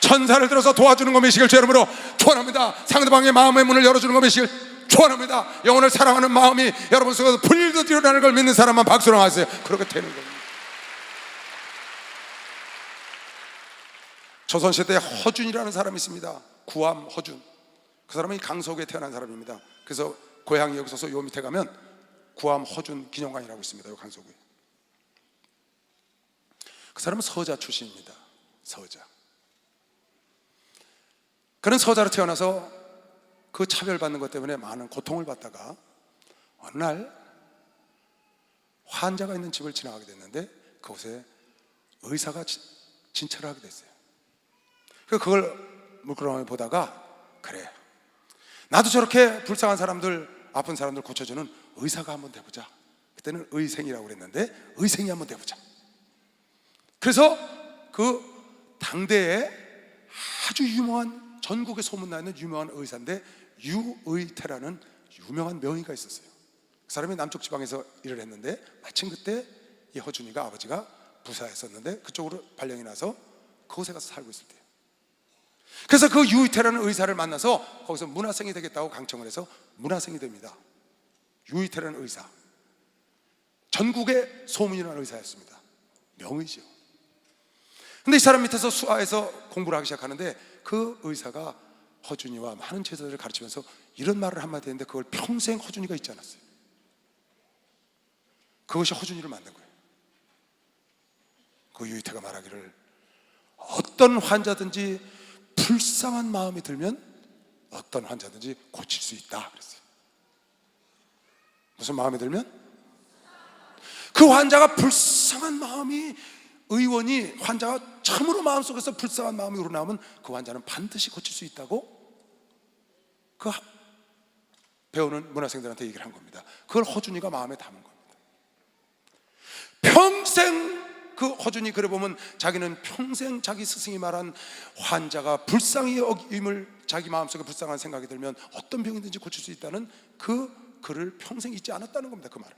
천사를 들어서 도와주는 것 믿으시길 주 이름으로 축원합니다. 상대방의 마음의 문을 열어주는 것 믿으시길 축원합니다. 영혼을 사랑하는 마음이 여러분 속에서 불일도 드러나는 걸 믿는 사람만 박수로 하세요. 그렇게 되는 겁니다. 조선시대에 허준이라는 사람이 있습니다. 구암 허준. 그 사람은 강석에 태어난 사람입니다. 그래서 고향이 여기 있어서 요 밑에 가면 구암 허준 기념관이라고 있습니다. 요 강석에. 그 사람은 서자 출신입니다. 서자. 그는 서자로 태어나서 그 차별받는 것 때문에 많은 고통을 받다가 어느 날 환자가 있는 집을 지나가게 됐는데 그곳에 의사가 진찰을 하게 됐어요. 그걸 물끄러미 보다가, 그래, 나도 저렇게 불쌍한 사람들, 아픈 사람들 고쳐주는 의사가 한번 돼보자. 그때는 의생이라고 그랬는데 의생이 한번 돼보자. 그래서 그 당대에 아주 유명한, 전국에 소문나 있는 유명한 의사인데 유의태라는 유명한 명의가 있었어요. 그 사람이 남쪽 지방에서 일을 했는데 마침 그때 이 허준이가 아버지가 부사했었는데 그쪽으로 발령이 나서 그곳에 가서 살고 있을 때예요. 그래서 그 유의태라는 의사를 만나서 거기서 문화생이 되겠다고 강청을 해서 문화생이 됩니다. 유의태라는 의사, 전국에 소문이 난 의사였습니다. 명의죠. 근데 이 사람 밑에서 수하에서 공부를 하기 시작하는데 그 의사가 허준이와 많은 제자들을 가르치면서 이런 말을 한마디 했는데 그걸 평생 허준이가 잊지 않았어요. 그것이 허준이를 만든 거예요. 그 유의태가 말하기를, 어떤 환자든지 불쌍한 마음이 들면 어떤 환자든지 고칠 수 있다 그랬어요. 무슨 마음이 들면? 그 환자가 불쌍한 마음이, 의원이 환자가 참으로 마음속에서 불쌍한 마음이 우러나오면 그 환자는 반드시 고칠 수 있다고 그 배우는 문화생들한테 얘기를 한 겁니다. 그걸 허준이가 마음에 담은 겁니다. 평생 그 허준이, 그래 보면 자기는 평생 자기 스승이 말한 환자가 불쌍히 여김을, 자기 마음속에 불쌍한 생각이 들면 어떤 병이든지 고칠 수 있다는 그 글을 평생 잊지 않았다는 겁니다. 그 말을.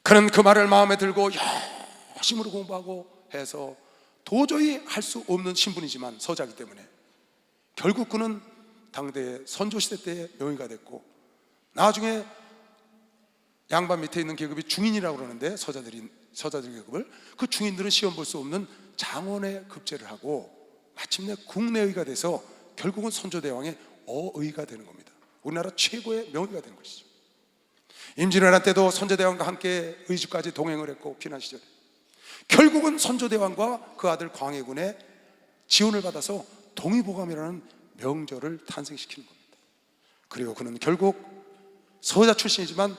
그는 그 말을 마음에 들고 열심히 공부하고 해서 도저히 할 수 없는 신분이지만 서자기 때문에 결국 그는 당대의 선조시대 때의 명의가 됐고, 나중에 양반 밑에 있는 계급이 중인이라고 그러는데 서자들 계급을, 그 중인들은 시험 볼 수 없는 장원의 급제를 하고 마침내 국내의가 돼서 결국은 선조대왕의 어의가 되는 겁니다. 우리나라 최고의 명의가 되는 것이죠. 임진왜란 때도 선조대왕과 함께 의주까지 동행을 했고, 피난 시절에 결국은 선조대왕과 그 아들 광해군의 지원을 받아서 동의보감이라는 명절을 탄생시키는 겁니다. 그리고 그는 결국 서자 출신이지만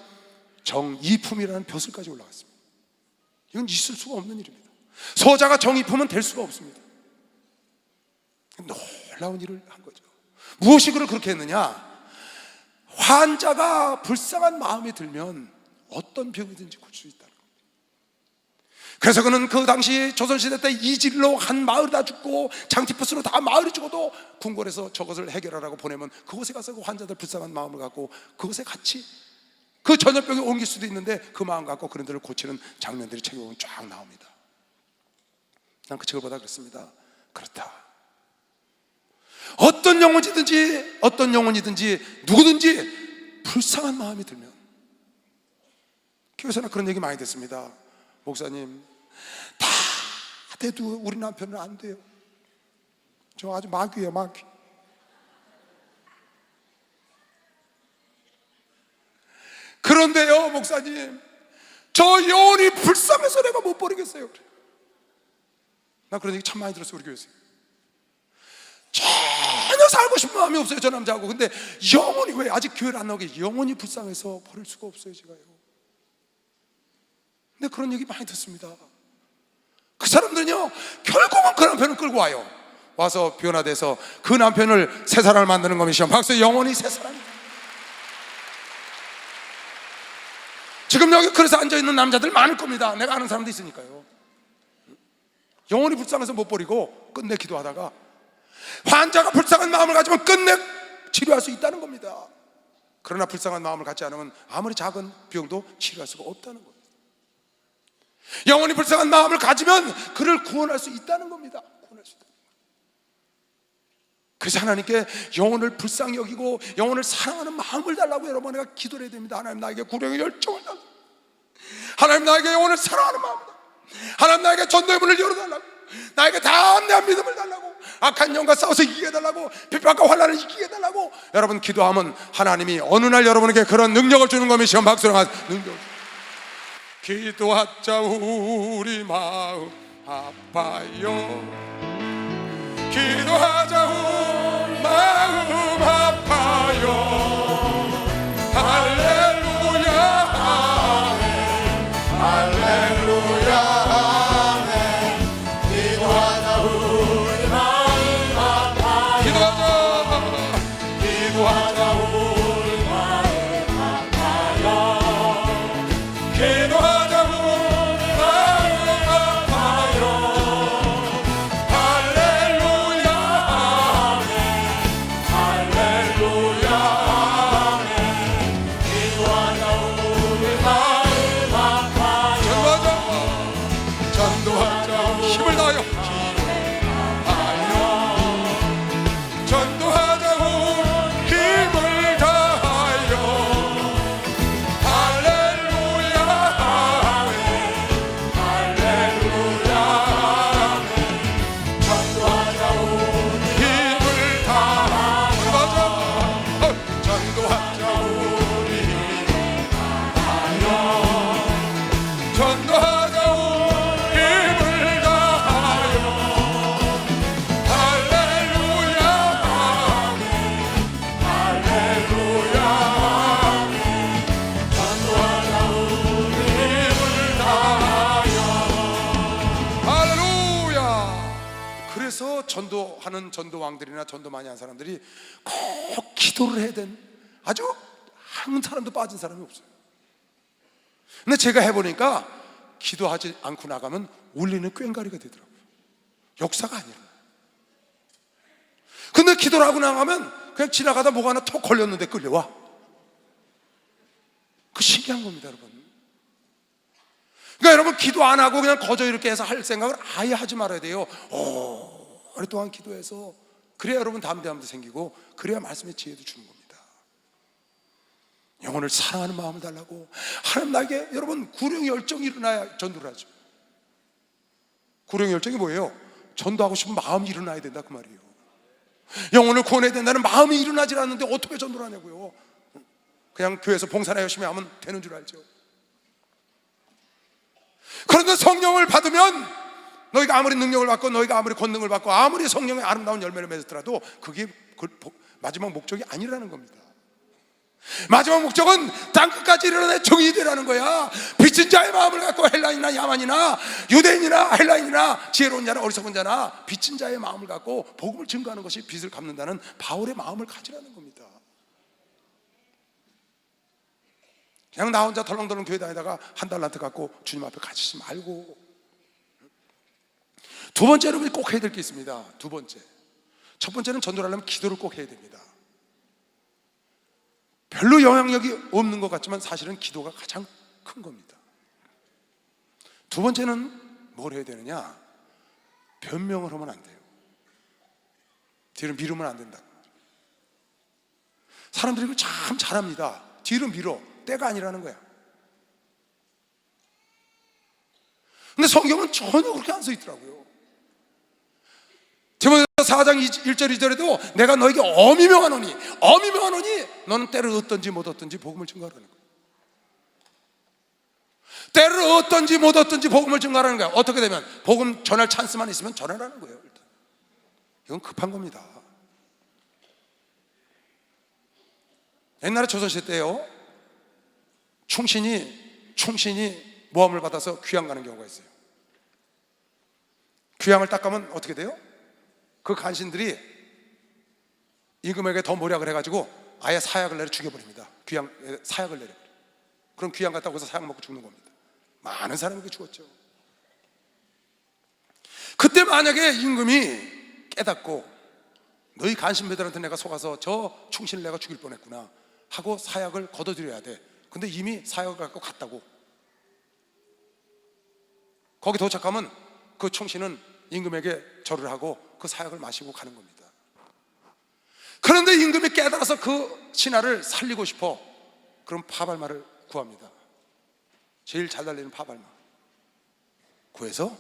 정이품이라는 벼슬까지 올라갔습니다. 이건 있을 수가 없는 일입니다. 서자가 정이품은 될 수가 없습니다. 놀라운 일을 한 거죠. 무엇이 그를 그렇게 했느냐? 환자가 불쌍한 마음이 들면 어떤 병이든지 고칠 수 있다는 겁니다. 그래서 그는 그 당시 조선시대 때 이질로 한 마을 다 죽고 장티푸스로 다 마을이 죽어도 궁궐에서 저것을 해결하라고 보내면 그곳에 가서 그 환자들 불쌍한 마음을 갖고 그곳에 같이 그 전염병이 옮길 수도 있는데 그 마음 갖고 그런들을 고치는 장면들이 책에 보면 쫙 나옵니다. 난 그 책을 보다 그랬습니다. 그렇다. 어떤 영혼이든지 누구든지 불쌍한 마음이 들면, 교회에서는 그런 얘기 많이 듣습니다. 목사님, 다 돼도 우리 남편은 안 돼요. 저 아주 마귀예요, 마귀. 그런데요, 목사님, 저 영혼이 불쌍해서 내가 못 버리겠어요. 나 그런 얘기 참 많이 들었어요, 우리 교회에서. 전혀 살고 싶은 마음이 없어요, 저 남자하고. 근데 영혼이, 왜 아직 교회를 안 나오게, 영혼이 불쌍해서 버릴 수가 없어요, 제가요. 근데 그런 얘기 많이 듣습니다. 그 사람들은요, 결국은 그 남편을 끌고 와서 변화돼서 그 남편을 새 사람을 만드는 겁니다. 박수. 영혼이 새 사람이다. 지금 여기 그래서 앉아있는 남자들 많을 겁니다. 내가 아는 사람도 있으니까요. 영혼이 불쌍해서 못 버리고 끝내 기도하다가 환자가 불쌍한 마음을 가지면 끝내 치료할 수 있다는 겁니다. 그러나 불쌍한 마음을 갖지 않으면 아무리 작은 병도 치료할 수가 없다는 겁니다. 영혼이 불쌍한 마음을 가지면 그를 구원할 수 있다는 겁니다. 구원할 수 있다. 그래서 하나님께 영혼을 불쌍히 여기고 영혼을 사랑하는 마음을 달라고 여러분 내가 기도를 해야 됩니다. 하나님, 나에게 구령의 열정을 달라고. 하나님, 나에게 영혼을 사랑하는 마음을 달라고. 하나님, 나에게 전도의 문을 열어달라고. 나에게 담대한 믿음을 달라고. 악한 영과 싸워서 이기게 해달라고. 핍박과 환난을 이기게 해달라고. 여러분 기도하면 하나님이 어느 날 여러분에게 그런 능력을 주는 겁니다. 시험 박수로 가서 능력. 기도하자 우리 마음 아파요. 기도하자 우리 마음 아파요. 할렐루야 아멘. 할렐루야 아멘. 기도하자 우리 마음 아파요. 기도하자 우리 마음 아파요. 기도하자 우리 마음 아파요. 할렐루야 아멘. 할렐루야 아멘. 기도하자 우리 마음 아파요. 전도하자 힘을 다하여 전도하자 힘을 다하여 할렐루야 아멘. 할렐루야 아멘. 전도하자 힘을 다하여 전도하자 우리 힘을 다하여 전도하자 힘을 다하여 할렐루야 아멘. 할렐루야 아멘. 전도하자 힘을 다하여 할렐루야. 그래서 전도하는 전도왕들이나 전도 많이 한 사람들이 꼭 기도를 해야 된, 아주 한 사람도 빠진 사람이 없어요. 근데 제가 해보니까 기도하지 않고 나가면 울리는 꽹과리가 되더라고요. 역사가 아니라. 근데 기도를 하고 나가면 그냥 지나가다 뭐가 하나 톡 걸렸는데 끌려와. 그 신기한 겁니다, 여러분. 그러니까 여러분 기도 안 하고 그냥 거저 이렇게 해서 할 생각을 아예 하지 말아야 돼요. 오랫동안 기도해서 그래야 여러분 담대함도 생기고 그래야 말씀의 지혜도 주는 겁니다. 영혼을 사랑하는 마음을 달라고. 하나님, 나에게 여러분 구령의 열정이 일어나야 전도를 하죠. 구령의 열정이 뭐예요? 전도하고 싶은 마음이 일어나야 된다 그 말이에요. 영혼을 구원해야 된다는 마음이 일어나질 않는데 어떻게 전도를 하냐고요. 그냥 교회에서 봉사나 열심히 하면 되는 줄 알죠. 그런데 성령을 받으면 너희가 아무리 능력을 받고 너희가 아무리 권능을 받고 아무리 성령의 아름다운 열매를 맺었더라도 그게 마지막 목적이 아니라는 겁니다. 마지막 목적은 땅끝까지 이르러내 정의이 되라는 거야. 빚진 자의 마음을 갖고 헬라인이나 야만이나 유대인이나 헬라인이나 지혜로운 자나 어리석은 자나 빚진 자의 마음을 갖고 복음을 증거하는 것이 빚을 갚는다는 바울의 마음을 가지라는 겁니다. 그냥 나 혼자 덜렁덜렁 교회 다니다가 한 달란트 갖고 주님 앞에 갇히지 말고. 두 번째로 꼭 해야 될 게 있습니다. 두 번째, 첫 번째는 전도를 하려면 기도를 꼭 해야 됩니다. 별로 영향력이 없는 것 같지만 사실은 기도가 가장 큰 겁니다. 두 번째는 뭘 해야 되느냐? 변명을 하면 안 돼요. 뒤로 미루면 안 된다. 사람들이 이걸 참 잘합니다. 뒤로 밀어. 때가 아니라는 거야. 근데 성경은 전혀 그렇게 안 써 있더라고요. 디모데후서 4장 1절 2절에도 내가 너에게 엄히 명하노니 너는 때를 얻든지 못 얻든지 복음을 증거하라는 거예요. 때를 얻든지 못 얻든지 복음을 증거하라는 거예요. 어떻게 되면 복음 전할 찬스만 있으면 전하라는 거예요. 일단 이건 급한 겁니다. 옛날에 조선시대 때요, 충신이 모함을 받아서 귀양 가는 경우가 있어요. 귀양을 딱 가면 어떻게 돼요? 그 간신들이 임금에게 더 모략을 해가지고 아예 사약을 내려 죽여버립니다. 귀양 사약을 내려버려요. 그럼 귀양 갔다고 해서 사약 먹고 죽는 겁니다. 많은 사람이 죽었죠. 그때 만약에 임금이 깨닫고 너희 간신배들한테 내가 속아서 저 충신을 내가 죽일 뻔했구나 하고 사약을 걷어들여야 돼. 근데 이미 사약을 갖고 갔다고. 거기 도착하면 그 충신은 임금에게 절을 하고 그 사약을 마시고 가는 겁니다. 그런데 임금이 깨달아서 그 신하를 살리고 싶어. 그럼 파발마를 구합니다. 제일 잘 달리는 파발마 구해서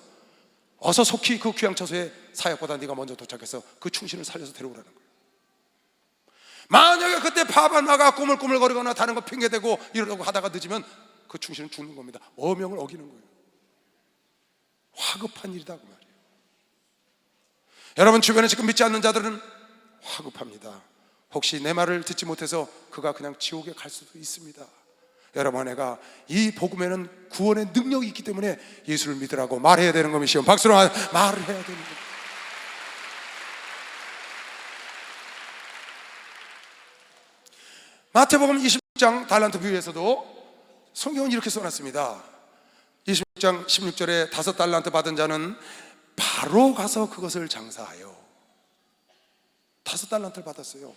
어서 속히 그 귀양처소에 사약보다 네가 먼저 도착해서 그 충신을 살려서 데려오라는 거예요. 만약에 그때 파발마가 꾸물꾸물거리거나 다른 거 핑계대고 이러려고 하다가 늦으면 그 충신은 죽는 겁니다. 어명을 어기는 거예요. 화급한 일이다 그 말이에요. 여러분 주변에 지금 믿지 않는 자들은 화급합니다. 혹시 내 말을 듣지 못해서 그가 그냥 지옥에 갈 수도 있습니다. 여러분, 내가 이 복음에는 구원의 능력이 있기 때문에 예수를 믿으라고 말해야 되는 것이요, 박수로 말을 해야 되는 겁니다. 마태복음 20장 달란트 비유에서도 성경은 이렇게 써놨습니다. 20장 16절에 5달란트 받은 자는 바로 가서 그것을 장사하여. 5달란트를 받았어요.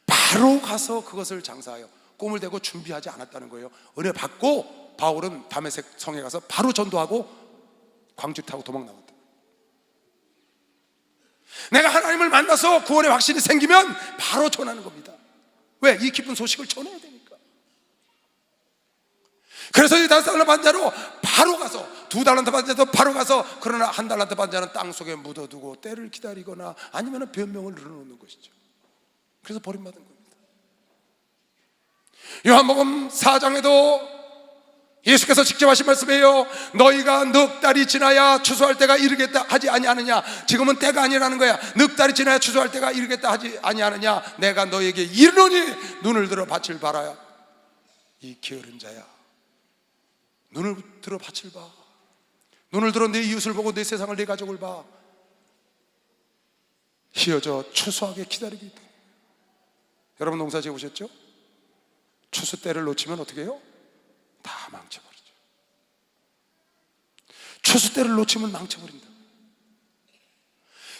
바로 가서 그것을 장사하여. 꿈을 대고 준비하지 않았다는 거예요. 은혜 받고 바울은 다메섹 성에 가서 바로 전도하고 광주 타고 도망 나왔다. 내가 하나님을 만나서 구원의 확신이 생기면 바로 전하는 겁니다. 왜? 이 기쁜 소식을 전해야 되니까. 그래서 이 5달란트 받은 자로 바로 가서, 2달란트 받은 자도 바로 가서, 그러나 1달란트 받은 자는 땅속에 묻어두고 때를 기다리거나 아니면 변명을 늘어놓는 것이죠. 그래서 버림받은 겁니다. 요한복음 4장에도 예수께서 직접 하신 말씀이에요. 너희가 넉 달이 지나야 추수할 때가 이르겠다 하지 아니하느냐. 지금은 때가 아니라는 거야. 넉 달이 지나야 추수할 때가 이르겠다 하지 아니하느냐. 내가 너희에게 이르노니 눈을 들어 밭을 봐라. 이 게으른 자야, 눈을 들어 밭을 봐. 눈을 들어 내 이웃을 보고 내 세상을, 내 가족을 봐. 휘어져 추수하게 기다리고 있다. 여러분 농사 지어보셨죠? 추수 때를 놓치면 어떻게 해요? 다 망쳐버리죠. 추수 때를 놓치면 망쳐버린다.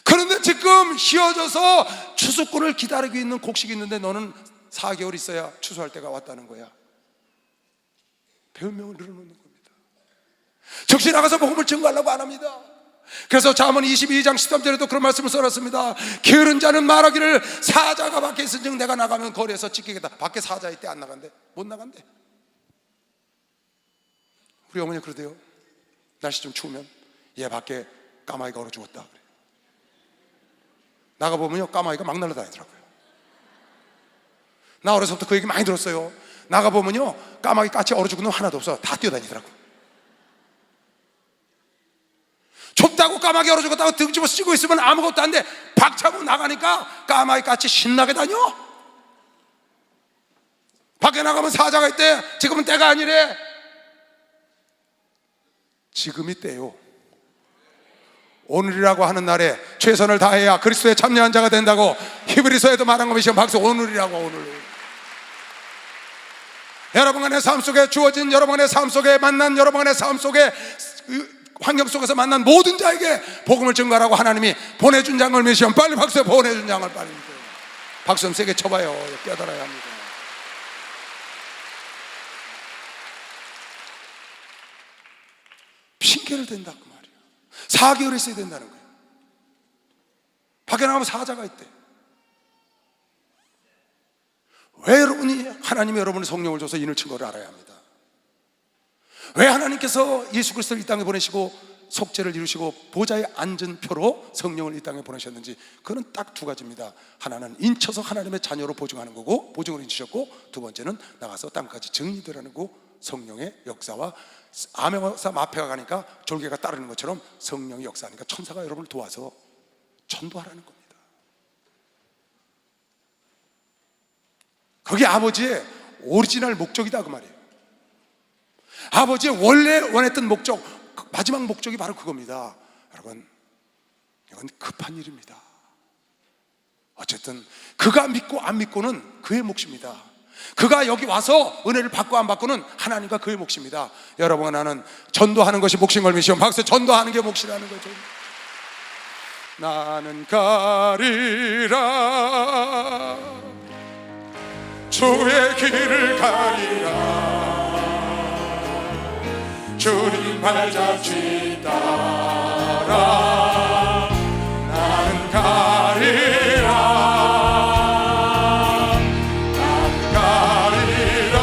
그런데 지금 휘어져서 추수꾼을 기다리고 있는 곡식이 있는데 너는 4개월 있어야 추수할 때가 왔다는 거야. 배은명을 늘어놓는 겁니다. 즉시 나가서 복음을 증거하려고 안 합니다. 그래서 잠언 22장 13절에도 그런 말씀을 써놨습니다. 게으른 자는 말하기를 사자가 밖에 있은즉 내가 나가면 거리에서 찢기겠다. 밖에 사자 있대. 안 나간대? 못 나간대. 우리 어머니 그러대요. 날씨 좀 추우면 얘 밖에 까마귀가 얼어 죽었다 그래. 나가보면요 까마귀가 막 날아다니더라고요. 나 어려서부터 그 얘기 많이 들었어요. 나가보면요 까마귀 까치 얼어 죽은 놈 하나도 없어. 다 뛰어다니더라고. 좁다고 까마귀 얼어 죽었다고 등 집어 쓰고 있으면 아무것도 안 돼. 박차고 나가니까 까마귀 까치 신나게 다녀. 밖에 나가면 사자가 있대. 지금은 때가 아니래. 지금이 때요. 오늘이라고 하는 날에 최선을 다해야 그리스도의 참여한 자가 된다고 히브리서에도 말한 것이요. 박수. 오늘이라고. 오늘 여러분의 삶 속에 주어진, 여러분의 삶 속에 만난, 여러분의 삶 속에 환경 속에서 만난 모든 자에게 복음을 증거하라고 하나님이 보내준 장을 믿으시면 빨리 박수에 보내준 장을 빨리 믿어요. 박수 좀 세게 쳐봐요. 깨달아야 합니다. 핑계를 댄다고 말이에요. 4개월 있어야 된다는 거예요. 밖에 나가면 사자가 있대. 왜 여러분이 하나님이 여러분의 성령을 줘서 인을 친 걸 알아야 합니다. 왜 하나님께서 예수 그리스도를 이 땅에 보내시고 속죄를 이루시고 보좌에 앉은 표로 성령을 이 땅에 보내셨는지, 그는 딱 두 가지입니다. 하나는 인쳐서 하나님의 자녀로 보증하는 거고, 보증을 인치셨고, 두 번째는 나가서 땅까지 증인되라는 거. 성령의 역사와 암행어사 마패가 가니까 졸개가 따르는 것처럼 성령의 역사하니까 천사가 여러분을 도와서 전도하라는 겁니다. 그게 아버지의 오리지널 목적이다 그 말이에요. 아버지의 원래 원했던 목적, 마지막 목적이 바로 그겁니다. 여러분, 이건 급한 일입니다. 어쨌든 그가 믿고 안 믿고는 그의 몫입니다. 그가 여기 와서 은혜를 받고 안 받고는 하나님과 그의 몫입니다. 여러분, 나는 전도하는 것이 몫인 걸 믿으시면 박수. 전도하는 게 몫이라는 거죠. 나는 가리라, 주의 길을 가리라, 주님 발잡지 따라. 나는 가리라, 나는 가리라,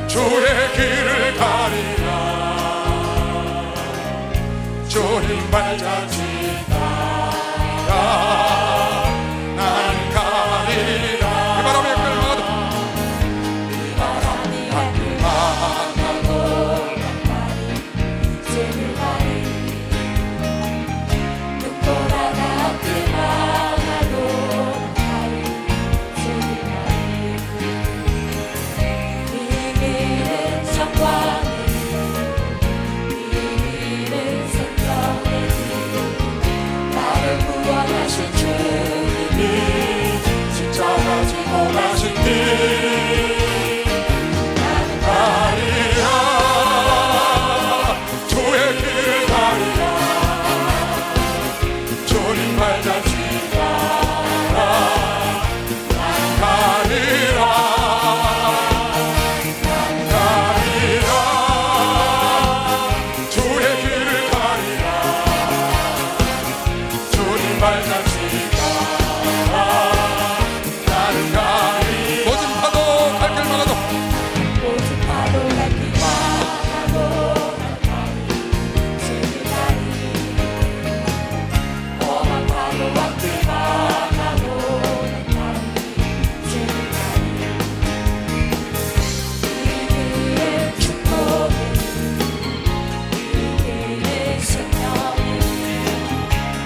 주의 길을 가리라, 주님 발잡지 따라. 나는 가리라. 이 바람에 끌려가도, 이 바람에 끌려가도 주를 가리, 눈보라가 끌려가도 가리, 주를 가리. 이 길은 성광이, 이 길은 생명의 길, 나를 구원하신 주님이 십자가 지고 가신 길. 나는 가리라, 주의 길을 가리라, 주님 발잡지 따라. 나는 가리라, 나는 가리라, 주의 길을 가리라, 주님 발잡지 따라. 나는 가리. 모든 파도 갈 길 막아도, 모든 파도 갈 길 막아도 난 가리, 주를 가리. 험한 파도와 길 막아도 난 가리, 주를 가리. 이 길은 축복의 길, 이 길은 생명의 길,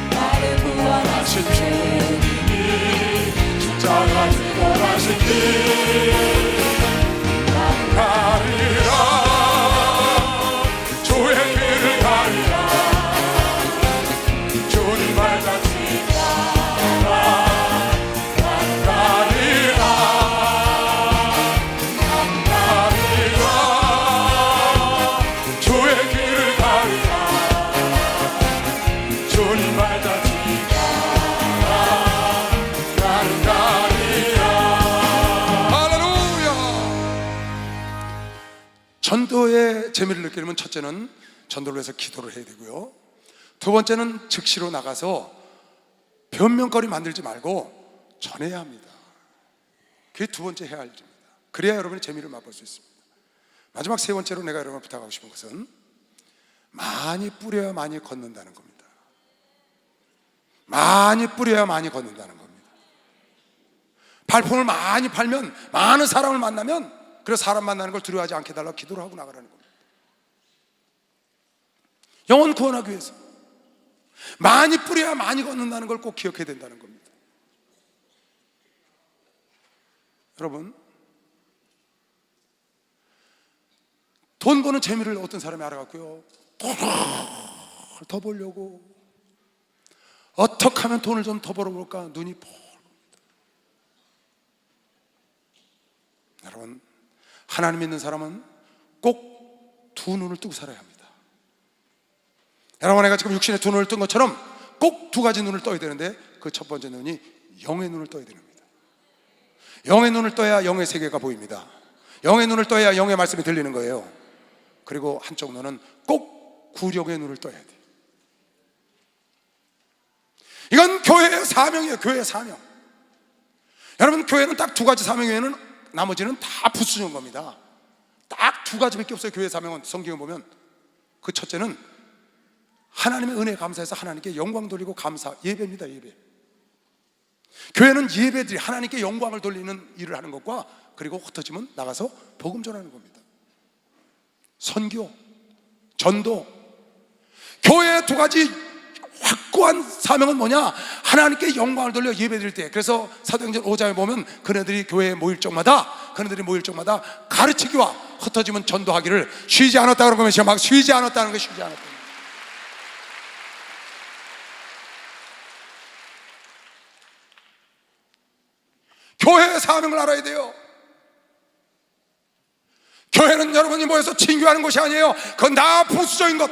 나를 구원하신 주님이 십자가 지고 가신 길. 나는 가리라, 주의 길을 가리라, 주님 발잡지 따라. 나는 가리라, 나는 가리라, 주의 길을 가리라, 주님 발잡지 따라. 나는 가리라. 할렐루야. 전도의 재미를 느끼려면 첫째는 전도를 위해서 기도를 해야 되고요, 두 번째는 즉시로 나가서 변명거리 만들지 말고 전해야 합니다. 그게 두 번째 해야 할 일입니다. 그래야 여러분이 재미를 맛볼 수 있습니다. 마지막 세 번째로 내가 여러분을 부탁하고 싶은 것은 많이 뿌려야 많이 걷는다는 겁니다. 많이 뿌려야 많이 걷는다는 겁니다. 발품을 많이 팔면, 많은 사람을 만나면, 그래서 사람 만나는 걸 두려워하지 않게 해달라고 기도를 하고 나가라는 겁니다. 영혼 구원하기 위해서 많이 뿌려야 많이 걷는다는 걸 꼭 기억해야 된다는 겁니다. 여러분, 돈 버는 재미를 어떤 사람이 알아갖고요, 돈을 더 벌려고 어떻게 하면 돈을 좀 더 벌어볼까 눈이 펄. 여러분, 하나님 믿는 사람은 꼭 두 눈을 뜨고 살아야 합니다. 여러분, 내가 지금 육신의 두 눈을 뜬 것처럼 꼭 두 가지 눈을 떠야 되는데, 그 첫 번째 눈이 영의 눈을 떠야 됩니다. 영의 눈을 떠야 영의 세계가 보입니다. 영의 눈을 떠야 영의 말씀이 들리는 거예요. 그리고 한쪽 눈은 꼭 구력의 눈을 떠야 돼요. 이건 교회의 사명이에요. 교회의 사명. 여러분, 교회는 딱 두 가지 사명 외에는 나머지는 다 부수적인 겁니다. 딱 두 가지밖에 없어요. 교회의 사명은 성경에 보면. 그 첫째는 하나님의 은혜에 감사해서 하나님께 영광 돌리고 감사, 예배입니다. 예배. 교회는 예배들이 하나님께 영광을 돌리는 일을 하는 것과, 그리고 흩어지면 나가서 복음 전하는 겁니다. 선교, 전도. 교회의 두 가지 확고한 사명은 뭐냐? 하나님께 영광을 돌려 예배드릴 때. 그래서 사도행전 5장에 보면 그네들이 교회에 모일 적마다 가르치기와 흩어지면 전도하기를 쉬지 않았다 그런 거면 막 쉬지 않았다는 거, 쉬지 않았다. 교회의 사명을 알아야 돼요. 교회는 여러분이 모여서 친교하는 것이 아니에요. 그건 다 부수적인 것,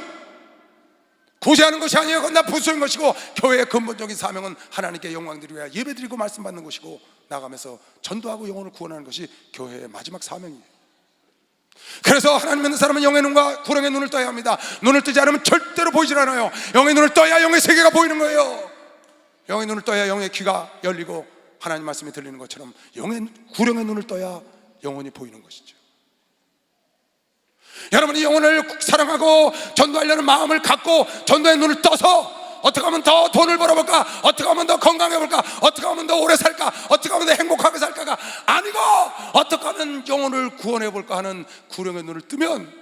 구제하는 것이 아니에요. 그건 다 부수적인 것이고, 교회의 근본적인 사명은 하나님께 영광 드리기 위하여 예배드리고 말씀 받는 것이고, 나가면서 전도하고 영혼을 구원하는 것이 교회의 마지막 사명이에요. 그래서 하나님 믿는 사람은 영의 눈과 구령의 눈을 떠야 합니다. 눈을 뜨지 않으면 절대로 보이질 않아요. 영의 눈을 떠야 영의 세계가 보이는 거예요. 영의 눈을 떠야 영의 귀가 열리고 하나님 말씀이 들리는 것처럼 구령의 눈을 떠야 영혼이 보이는 것이죠. 여러분이 영혼을 사랑하고 전도하려는 마음을 갖고 전도의 눈을 떠서 어떻게 하면 더 돈을 벌어볼까, 어떻게 하면 더 건강해볼까, 어떻게 하면 더 오래 살까, 어떻게 하면 더 행복하게 살까가 아니고, 어떻게 하면 영혼을 구원해볼까 하는 구령의 눈을 뜨면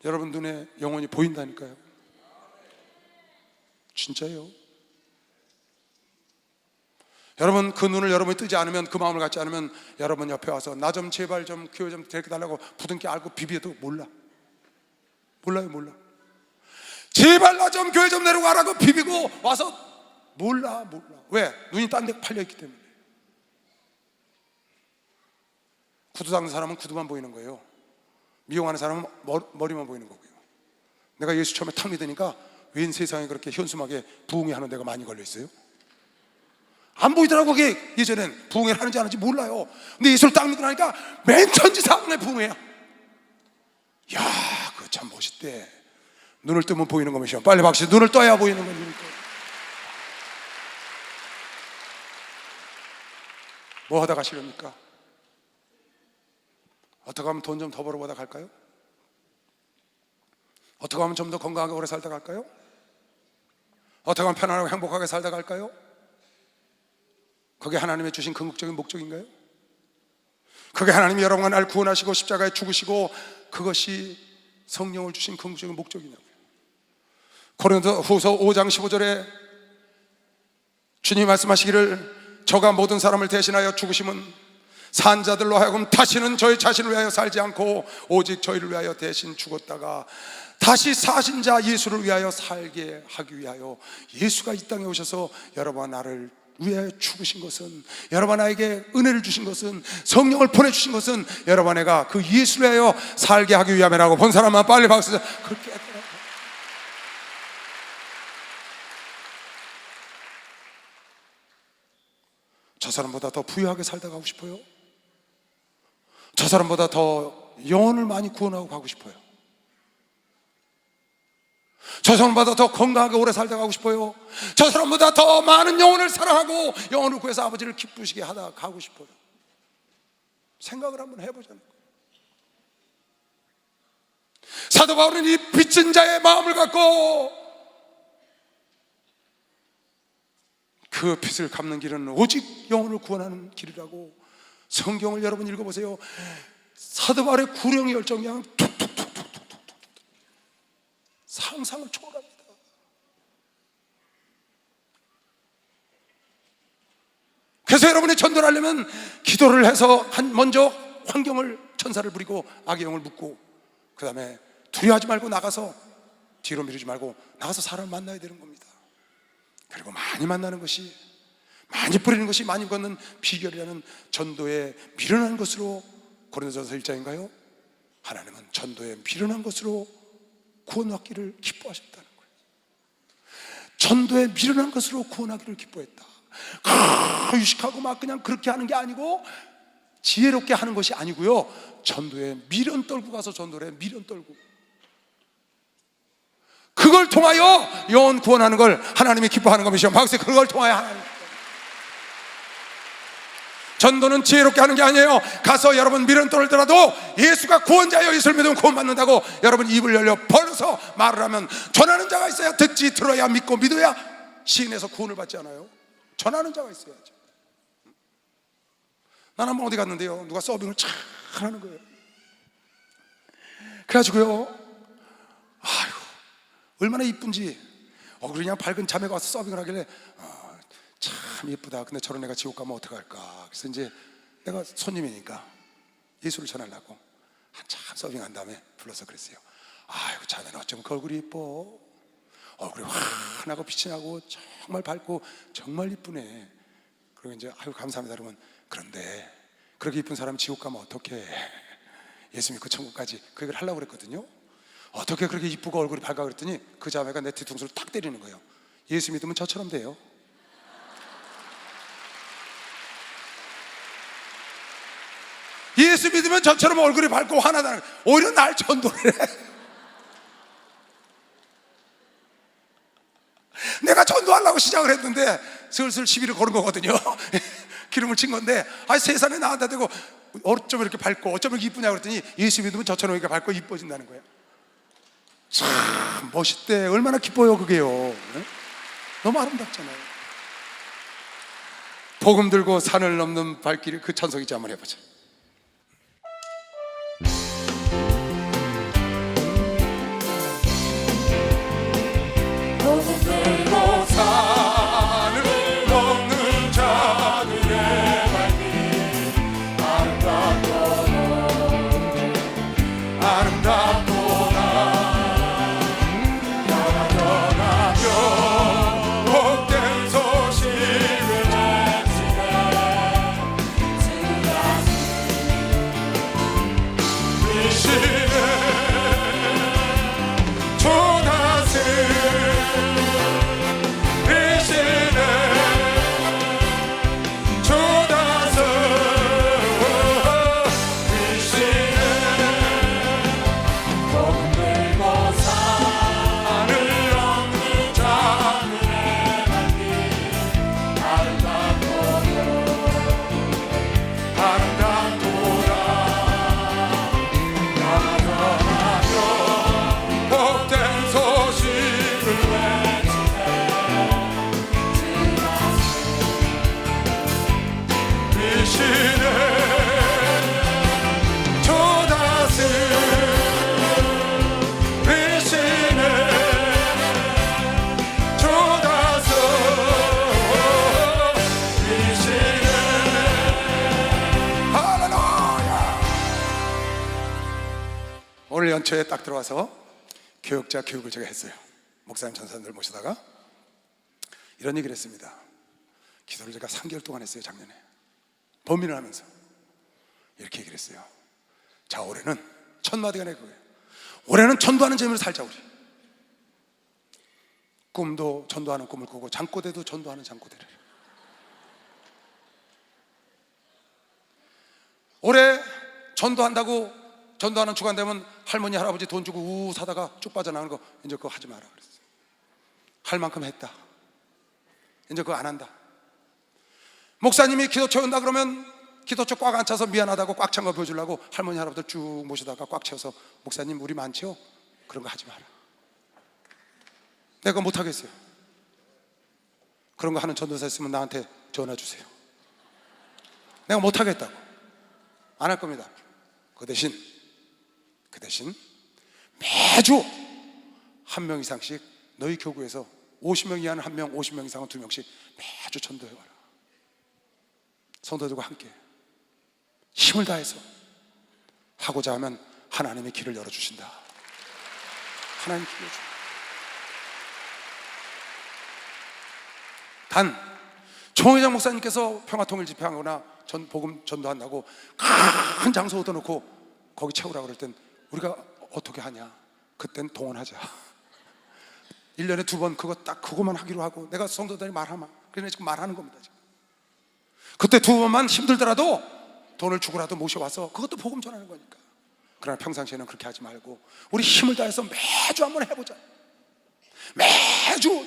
여러분 눈에 영혼이 보인다니까요. 진짜예요. 여러분, 그 눈을 여러분이 뜨지 않으면, 그 마음을 갖지 않으면, 여러분 옆에 와서 나 좀 제발 좀 교회 좀 데리고 달라고 부둥켜 안고 비비해도 몰라요. 제발 나 좀 교회 좀 데리고 가라고 비비고 와서 몰라. 왜? 눈이 딴 데 팔려있기 때문에. 구두 닦는 사람은 구두만 보이는 거예요. 미용하는 사람은 머리만 보이는 거고요. 내가 예수 처음에 탁 믿으니까 웬 세상에 그렇게 현수막에 부흥회 하는 데가 많이 걸려있어요? 안 보이더라고. 그게 예전엔 부흥회를 하는지 안 하는지 몰라요. 근데 예수를 딱 믿고 나니까 맨 천지사방에 부흥회야. 야, 그거 참 멋있대. 눈을 뜨면 보이는 거면 빨리 박수. 눈을 떠야 보이는 거야. 뭐 하다 가시렵니까? 어떻게 하면 돈 좀 더 벌어보다 갈까요? 어떻게 하면 좀 더 건강하게 오래 살다 갈까요? 어떻게 하면 편안하고 행복하게 살다 갈까요? 그게 하나님의 주신 궁극적인 목적인가요? 그게 하나님이 여러분과 날 구원하시고 십자가에 죽으시고 그것이 성령을 주신 궁극적인 목적이냐고요. 고린도후서 5장 15절에 주님이 말씀하시기를 저가 모든 사람을 대신하여 죽으심은 산자들로 하여금 다시는 저희 자신을 위하여 살지 않고 오직 저희를 위하여 대신 죽었다가 다시 사신 자 예수를 위하여 살게 하기 위하여 예수가 이 땅에 오셔서 여러분과 나를 위하여 죽으신 것은, 여러분 나에게 은혜를 주신 것은, 성령을 보내주신 것은 여러분 내가 그 예수를 위하여 살게 하기 위함이라고. 본 사람만 빨리 박수. 그렇게 했더라고요. 저 사람보다 더 부유하게 살다 가고 싶어요? 저 사람보다 더 영혼을 많이 구원하고 가고 싶어요? 저 사람보다 더 건강하게 오래 살다 가고 싶어요? 저 사람보다 더 많은 영혼을 사랑하고 영혼을 구해서 아버지를 기쁘시게 하다 가고 싶어요? 생각을 한번 해보자는 거예요. 사도 바울은 이 빚진 자의 마음을 갖고 그 빚을 갚는 길은 오직 영혼을 구원하는 길이라고. 성경을 여러분 읽어보세요. 사도 바울의 구령의 열정이 그냥 툭툭툭툭툭툭 상상을 초월합니다. 그래서 여러분이 전도를 하려면 기도를 해서 먼저 환경을, 천사를 부리고 악의 영을 묻고, 그 다음에 두려워하지 말고 나가서, 뒤로 미루지 말고 나가서 사람을 만나야 되는 겁니다. 그리고 많이 만나는 것이, 많이 뿌리는 것이 많이 걷는 비결이라는 전도에 미련한 것으로, 고린도전서 1장인가요? 하나님은 전도에 미련한 것으로 구원 얻기를 기뻐하셨다는 거예요. 전도에 미련한 것으로 구원하기를 기뻐했다. 유식하고 막 그냥 그렇게 하는 게 아니고, 지혜롭게 하는 것이 아니고요, 전도에 미련 떨고 가서 전도에 미련 떨고, 그걸 통하여 영혼 구원하는 걸 하나님이 기뻐하는 것이죠. 박수. 그걸 통하여 하나님, 전도는 지혜롭게 하는 게 아니에요. 가서 여러분 미련 떨더라도 예수가 구원자예요, 예수를 믿으면 구원받는다고 여러분 입을 열려 벌어서 말을 하면, 전하는 자가 있어야 듣지, 들어야 믿고, 믿어야 시인해서 구원을 받지 않아요? 전하는 자가 있어야죠. 난 한번 어디 갔는데요, 누가 서빙을 잘 하는 거예요. 그래가지고요, 아유 얼마나 이쁜지, 그냥 밝은 자매가 와서 서빙을 하길래 참 예쁘다. 근데 저런 애가 지옥 가면 어떡할까. 그래서 이제 내가 손님이니까 예수를 전하려고 한참 서빙한 다음에 불러서 그랬어요. 아이고 자매는 어쩜 그 얼굴이 예뻐. 얼굴이 환하고 빛이 나고 정말 밝고 정말 이쁘네. 그리고 이제 아이고 감사합니다. 그러면, 그런데 그렇게 이쁜 사람 지옥 가면 어떡해. 예수 믿고 천국까지, 그 얘기를 하려고 그랬거든요. 어떻게 그렇게 이쁘고 얼굴이 밝아 그랬더니 그 자매가 내 뒤통수를 딱 때리는 거예요. 예수 믿으면 저처럼 돼요. 예수 믿으면 저처럼 얼굴이 밝고 환하다는, 오히려 날 전도를 해. 내가 전도하려고 시작을 했는데 슬슬 시비를 거는 거거든요. 기름을 친 건데, 세상에 나한테 대고 어쩜 이렇게 밝고 어쩜 이렇게 이쁘냐 그랬더니 예수 믿으면 저처럼 이렇게 밝고 이뻐진다는 거예요. 참 멋있대. 얼마나 기뻐요 그게요. 너무 아름답잖아요. 복음 들고 산을 넘는 발길, 그 찬송이지 한번 해보자. 복음 들고 산을 넘는 자들의 발길, 아름답도다. 떠나죠 복된 소식을 외치네. 오늘 연초에 딱 들어와서 교육자 교육을 제가 했어요. 목사님 전사님들 모시다가 이런 얘기를 했습니다. 기도를 제가 3개월 동안 했어요. 작년에 범인을 하면서 이렇게 얘기를 했어요. 자, 올해는 첫 마디가 내 그거예요. 올해는 전도하는 재미로 살자. 우리 꿈도 전도하는 꿈을 꾸고 잠꼬대도 전도하는 잠꼬대를. 올해 전도한다고, 전도하는 주간 되면 할머니 할아버지 돈 주고 우 사다가 쭉 빠져나가는 거 이제 그거 하지 마라 그랬어요. 할 만큼 했다. 이제 그거 안 한다. 목사님이 기도처 온다 그러면 기도처 꽉 안 차서 미안하다고 꽉 찬 거 보여주려고 할머니 할아버지들 쭉 모시다가 꽉 채워서 목사님 우리 많죠? 그런 거 하지 마라. 내가 못 하겠어요. 그런 거 하는 전도사 있으면 나한테 전화 주세요. 내가 못하겠다고. 안 할 겁니다. 그 대신 매주 한 명 이상씩 너희 교구에서 50명 이하는 한 명, 50명 이상은 2명씩 매주 전도해와라. 성도들과 함께 힘을 다해서 하고자 하면 하나님의 길을 열어주신다. 하나님의 길을 열어주신다. 단 총회장 목사님께서 평화통일 집회하거나 복음 전도한다고 큰 장소 얻어놓고 거기 채우라고 그럴 땐 우리가 어떻게 하냐? 그땐 동원하자. 1년에 2번 그거만 하기로 하고, 내가 성도들이 말하면 그래 지금 말하는 겁니다. 지금. 그때 2번만 힘들더라도 돈을 주고라도 모셔와서 그것도 복음 전하는 거니까. 그러나 평상시에는 그렇게 하지 말고 우리 힘을 다해서 매주 한번 해보자. 매주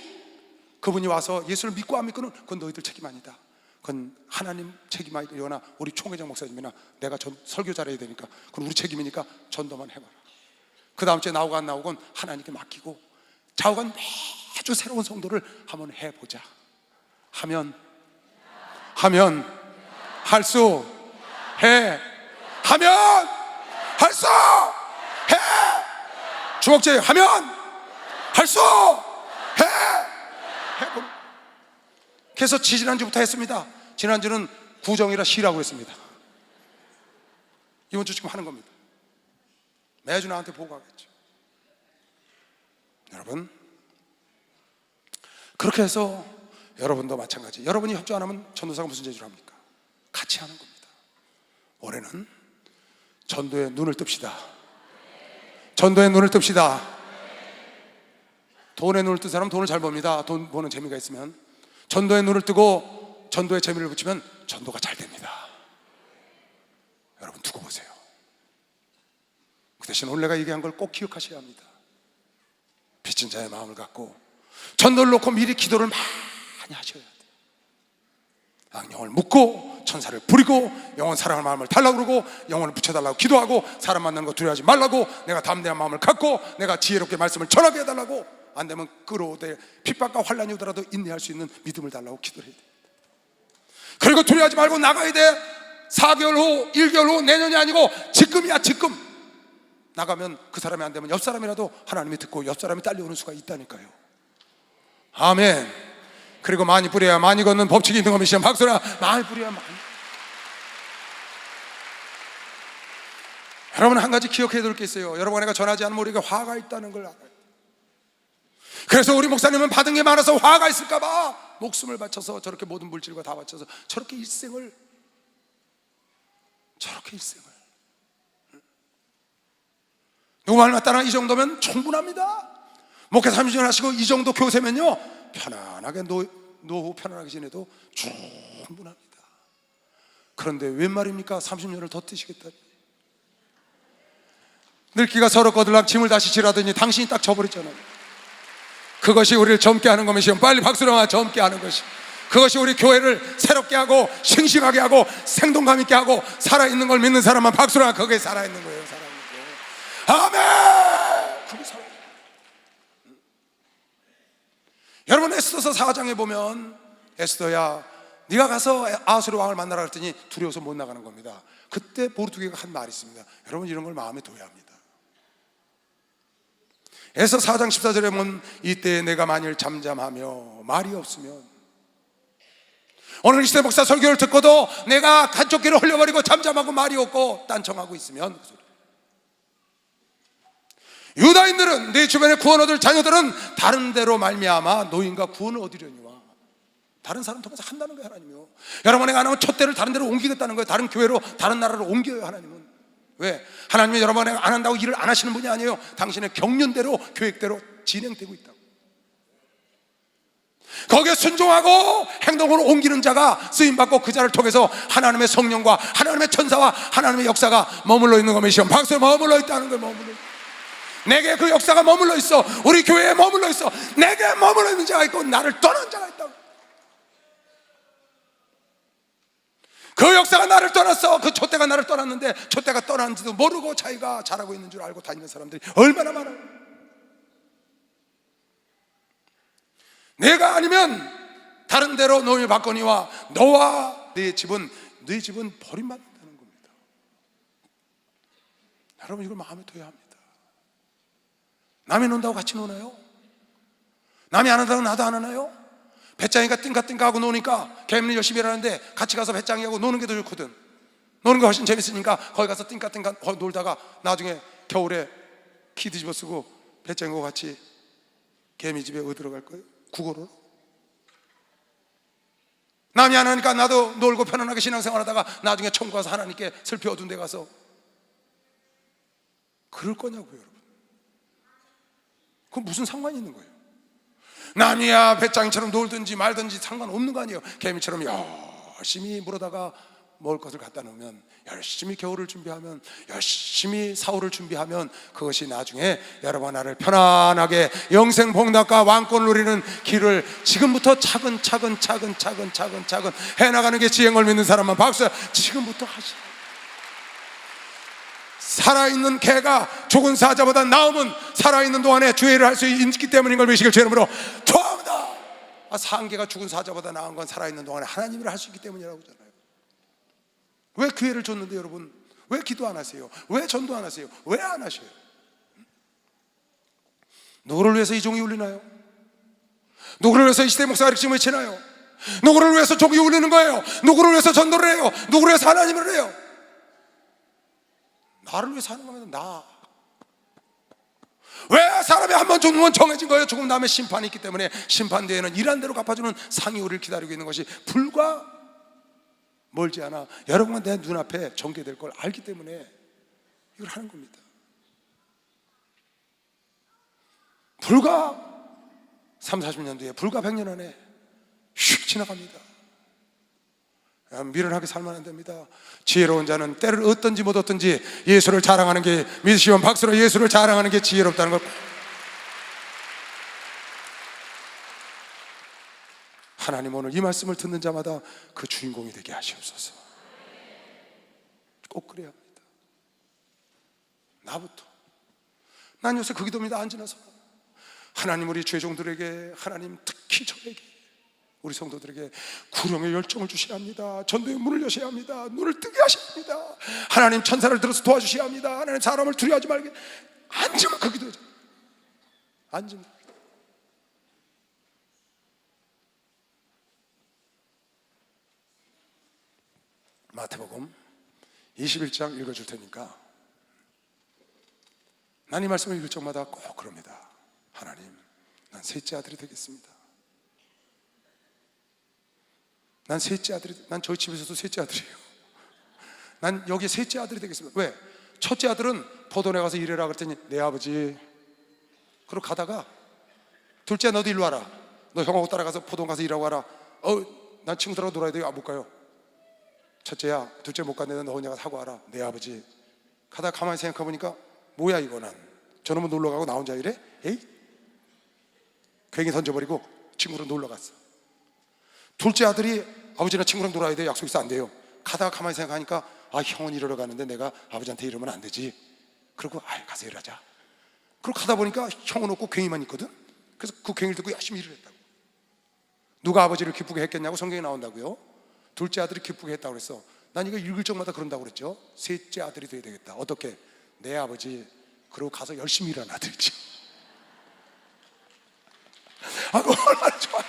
그분이 와서 예수를 믿고 안 믿고는 그건 너희들 책임 아니다. 그건 하나님 책임 아니거나 우리 총회장 목사님이나 내가 설교 잘해야 되니까 그건 우리 책임이니까 전도만 해봐라. 그 다음 주에 나오고 안 나오건 하나님께 맡기고 좌우간 매주 새로운 성도를 한번 해보자. 하면 할 수 해. 하면 할 수 해. 주먹질 하면 할 수 해. 해보는. 그래서 지난주부터 했습니다. 지난주는 구정이라 쉬라고 했습니다. 이번 주 지금 하는 겁니다. 매주 나한테 보고하겠죠. 여러분, 그렇게 해서 여러분도 마찬가지. 여러분이 협조 안 하면 전도사가 무슨 재주를 합니까? 같이 하는 겁니다. 올해는 전도에 눈을 뜹시다. 전도에 눈을 뜹시다. 돈에 눈을 뜬 사람은 돈을 잘 법니다. 돈 버는 재미가 있으면. 전도에 눈을 뜨고 전도에 재미를 붙이면 전도가 잘 됩니다. 여러분 두고 보세요. 그 대신 오늘 내가 얘기한 걸 꼭 기억하셔야 합니다. 빚진 자의 마음을 갖고 전도를 놓고 미리 기도를 많이 하셔야 돼요. 악령을 묶고 천사를 부리고 영혼 사랑할 마음을 달라고 그러고 영혼을 붙여달라고 기도하고 사람 만나는 거 두려워하지 말라고 내가 담대한 마음을 갖고 내가 지혜롭게 말씀을 전하게 해달라고, 안 되면 끌어오되 핍박과 환난이 오더라도 인내할 수 있는 믿음을 달라고 기도를 해야 돼요. 그리고 두려워하지 말고 나가야 돼. 4개월 후 1개월 후 내년이 아니고 지금이야. 지금 나가면 그 사람이 안 되면 옆 사람이라도 하나님이 듣고 옆 사람이 딸려오는 수가 있다니까요. 아멘. 그리고 많이 뿌려야 많이 걷는 법칙이 있는 겁니다. 박수나 많이 뿌려야 많이. 여러분 한 가지 기억해야 될 게 있어요. 여러분 내가 전하지 않으면 우리가 화가 있다는 걸 알아요. 그래서 우리 목사님은 받은 게 많아서 화가 있을까 봐 목숨을 바쳐서 저렇게 모든 물질과 다 바쳐서 저렇게 일생을 누구 말 맞다나 이 정도면 충분합니다. 목회 30년 하시고 이 정도 교세면요 편안하게 노후 편안하게 지내도 충분합니다. 그런데 웬 말입니까? 30년을 더 뜨시겠다니. 늙기가 서로 거들락 짐을 다시 지라더니 당신이 딱 져버렸잖아요. 그것이 우리를 젊게 하는 것이요. 빨리 박수로 젊게 하는 것이. 그것이 우리 교회를 새롭게 하고 싱싱하게 하고 생동감 있게 하고 살아있는 걸 믿는 사람만 박수로 그게 살아있는 거예요. 살아있는 거. 아멘. 그게 살아있는 거예요. 여러분 에스더서 4장에 보면 에스더야 네가 가서 아하수르 왕을 만나라 그랬더니 두려워서 못 나가는 겁니다. 그때 모르드게가 한 말이 있습니다. 여러분 이런 걸 마음에 둬야 합니다. 에스더 4장 14절에 보면 이때 내가 만일 잠잠하며 말이 없으면, 오늘 이시대 목사 설교를 듣고도 내가 간쪽기를 흘려버리고 잠잠하고 말이 없고 딴청하고 있으면, 유다인들은 내 주변에 구원 얻을 자녀들은 다른 데로 말미암아 노인과 구원을 얻으려니와. 다른 사람 통해서 한다는 거예요 하나님이요. 여러분 내가 안 하면 촛대를 다른 데로 옮기겠다는 거예요. 다른 교회로 다른 나라로 옮겨요 하나님은. 왜? 하나님이 여러분 안 한다고 일을 안 하시는 분이 아니에요. 당신의 경륜대로 계획대로 진행되고 있다고. 거기에 순종하고 행동으로 옮기는 자가 쓰임받고 그 자를 통해서 하나님의 성령과 하나님의 천사와 하나님의 역사가 머물러 있는 것이요. 박수. 머물러 있다는 거예요. 머물러. 내게 그 역사가 머물러 있어. 우리 교회에 머물러 있어. 내게 머물러 있는 자가 있고 나를 떠난 자가 있다고. 그 역사가 나를 떠났어. 그 촛대가 나를 떠났는데 촛대가 떠났는지도 모르고 자기가 잘하고 있는 줄 알고 다니는 사람들이 얼마나 많아요. 내가 아니면 다른 데로 노임을 받거니와 너와 네 집은 버림받는다는 겁니다. 여러분, 이걸 마음에 둬야 합니다. 남이 논다고 같이 노나요? 남이 안 한다고 나도 안 하나요? 배짱이가 띵까띵까 하고 노니까 개미는 열심히 일하는데 같이 가서 배짱이하고 노는 게 더 좋거든. 노는 게 훨씬 재밌으니까 거기 가서 띵까띵까 놀다가 나중에 겨울에 키 뒤집어 쓰고 배짱이하고 같이 개미 집에 어디로 갈 거예요? 국어로? 남이 안 하니까 나도 놀고 편안하게 신앙생활 하다가 나중에 천국 가서 하나님께 슬피 어두운 데 가서 그럴 거냐고요, 여러분. 그건 무슨 상관이 있는 거예요? 남이야 배짱이처럼 놀든지 말든지 상관없는 거 아니에요. 개미처럼 열심히 물어다가 먹을 것을 갖다 놓으면, 열심히 겨울을 준비하면, 열심히 사후를 준비하면 그것이 나중에 여러분 나를 편안하게 영생복락과 왕권을 누리는 길을 지금부터 차근차근 해나가는 게 지혜를 믿는 사람만 박수. 지금부터 하시라. 살아있는 개가 죽은 사자보다 나음은 살아있는 동안에 주의 일을 할 수 있기 때문인 걸 믿으시길 주의 이름으로 축원합니다. 상개가 죽은 사자보다 나은 건 살아있는 동안에 하나님 일을 할 수 있기 때문이라고 하잖아요. 왜 기회를 줬는데 여러분 왜 기도 안 하세요? 왜 전도 안 하세요? 왜 안 하셔요? 누구를 위해서 이 종이 울리나요? 누구를 위해서 이 시대 목사가 이렇게 외치나요? 누구를 위해서 종이 울리는 거예요? 누구를 위해서 전도를 해요? 누구를 위해서 하나님을 해요? 나를 위해서 하는 겁니다. 나. 왜 사람이 한 번 죽는 건 정해진 거예요? 죽은 다음에 심판이 있기 때문에 심판 뒤에는 일한 대로 갚아주는 상이 우리를 기다리고 있는 것이 불과 멀지 않아 여러분과 내 눈앞에 전개될 걸 알기 때문에 이걸 하는 겁니다. 불과 30-40년 뒤에, 불과 100년 안에 휙 지나갑니다. 미련하게 살면 안 됩니다. 지혜로운 자는 때를 얻든지 못 얻든지 예수를 자랑하는 게, 믿으시면 박수로 예수를 자랑하는 게 지혜롭다는 걸. 하나님 오늘 이 말씀을 듣는 자마다 그 주인공이 되게 하시옵소서. 꼭 그래야 합니다. 나부터. 난 요새 그 기도입니다. 안 지나서 하나님 우리 죄종들에게, 하나님 특히 저에게, 우리 성도들에게 구령의 열정을 주셔야 합니다. 전도의 문을 여셔야 합니다. 눈을 뜨게 하셔야 합니다. 하나님 천사를 들어서 도와주셔야 합니다. 하나님 사람을 두려워하지 말게. 앉으면 그 기도죠. 앉으면. 마태복음 21장 읽어줄 테니까 난 이 말씀을 읽을 적마다 꼭 그럽니다. 하나님, 난 셋째 아들이 되겠습니다. 난 셋째 아들이, 난 저희 집에서도 셋째 아들이에요. 난 여기 셋째 아들이 되겠습니다. 왜? 첫째 아들은 포도원에 가서 일해라 그랬더니 네 아버지. 그러고 가다가 둘째 너도 일로 와라. 너 형하고 따라가서 포도원 가서 일하고 와라. 난 친구들하고 놀아야 돼요. 못 가요. 첫째야, 둘째 못 갔는데 너 혼자 가서 하고 와라. 네 아버지. 가다가 가만히 생각해보니까 뭐야 이거. 난 저놈은 놀러 가고 나 혼자 이래? 에이? 괜히 던져버리고 친구랑 놀러 갔어. 둘째 아들이 아버지랑 친구랑 놀아야 돼. 약속 있어. 안 돼요. 가다가 가만히 생각하니까 형은 일하러 가는데 내가 아버지한테 이러면 안 되지. 그리고 가서 일하자. 그리고 가다 보니까 형은 없고 괭이만 있거든. 그래서 그 괭이를 들고 열심히 일을 했다고. 누가 아버지를 기쁘게 했겠냐고 성경에 나온다고요. 둘째 아들이 기쁘게 했다고 그랬어. 난 이거 읽을 적마다 그런다고 그랬죠. 셋째 아들이 돼야 되겠다. 어떻게? 내 아버지. 그러고 가서 열심히 일하는 아들이지. 얼마나 좋아.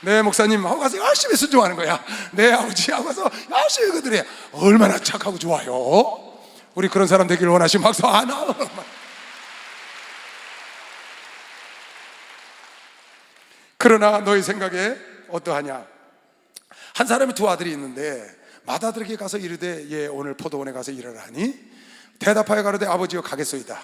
네 목사님 하고 가서 열심히 순종하는 거야. 네 아버지 하고 가서 열심히 그들이 얼마나 착하고 좋아요. 우리 그런 사람 되기를 원하시면 박수 하나. 그러나 너희 생각에 어떠하냐? 한 사람이 두 아들이 있는데 맏아들에게 가서 이르되 예 오늘 포도원에 가서 일하라 하니 대답하여 가로되 아버지여 가겠소이다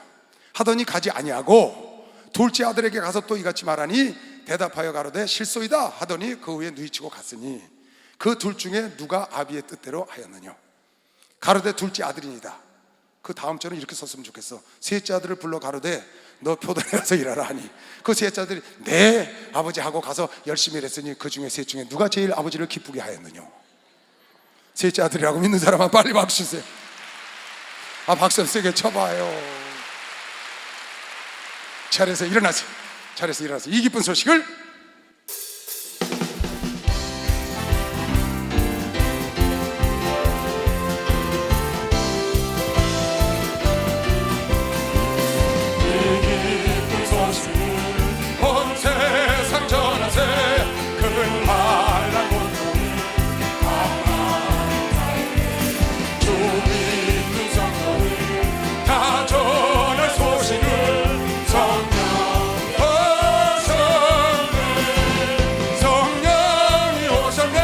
하더니 가지 아니하고 둘째 아들에게 가서 또 이같이 말하니 대답하여 가로되 실소이다 하더니 그 후에 누이치고 갔으니 그 둘 중에 누가 아비의 뜻대로 하였느냐? 가로되 둘째 아들이니다. 그 다음 절은 이렇게 썼으면 좋겠어. 셋째 아들을 불러 가로되 너 포도원에 가서 일하라 하니 그 셋째 아들이 네 아버지 하고 가서 열심히 일했으니 그 중에 셋 중에 누가 제일 아버지를 기쁘게 하였느냐? 셋째 아들이라고 믿는 사람은 빨리 박수 주세요. 박수 세게 쳐봐요. 차례에서 일어나세요. 자리에서 일어나서 이 기쁜 소식을 온 세상 전하세 큰 환난 고통이 주 믿는 성도들 다 전할 소식을 성령 오셨네 성령이 오셨네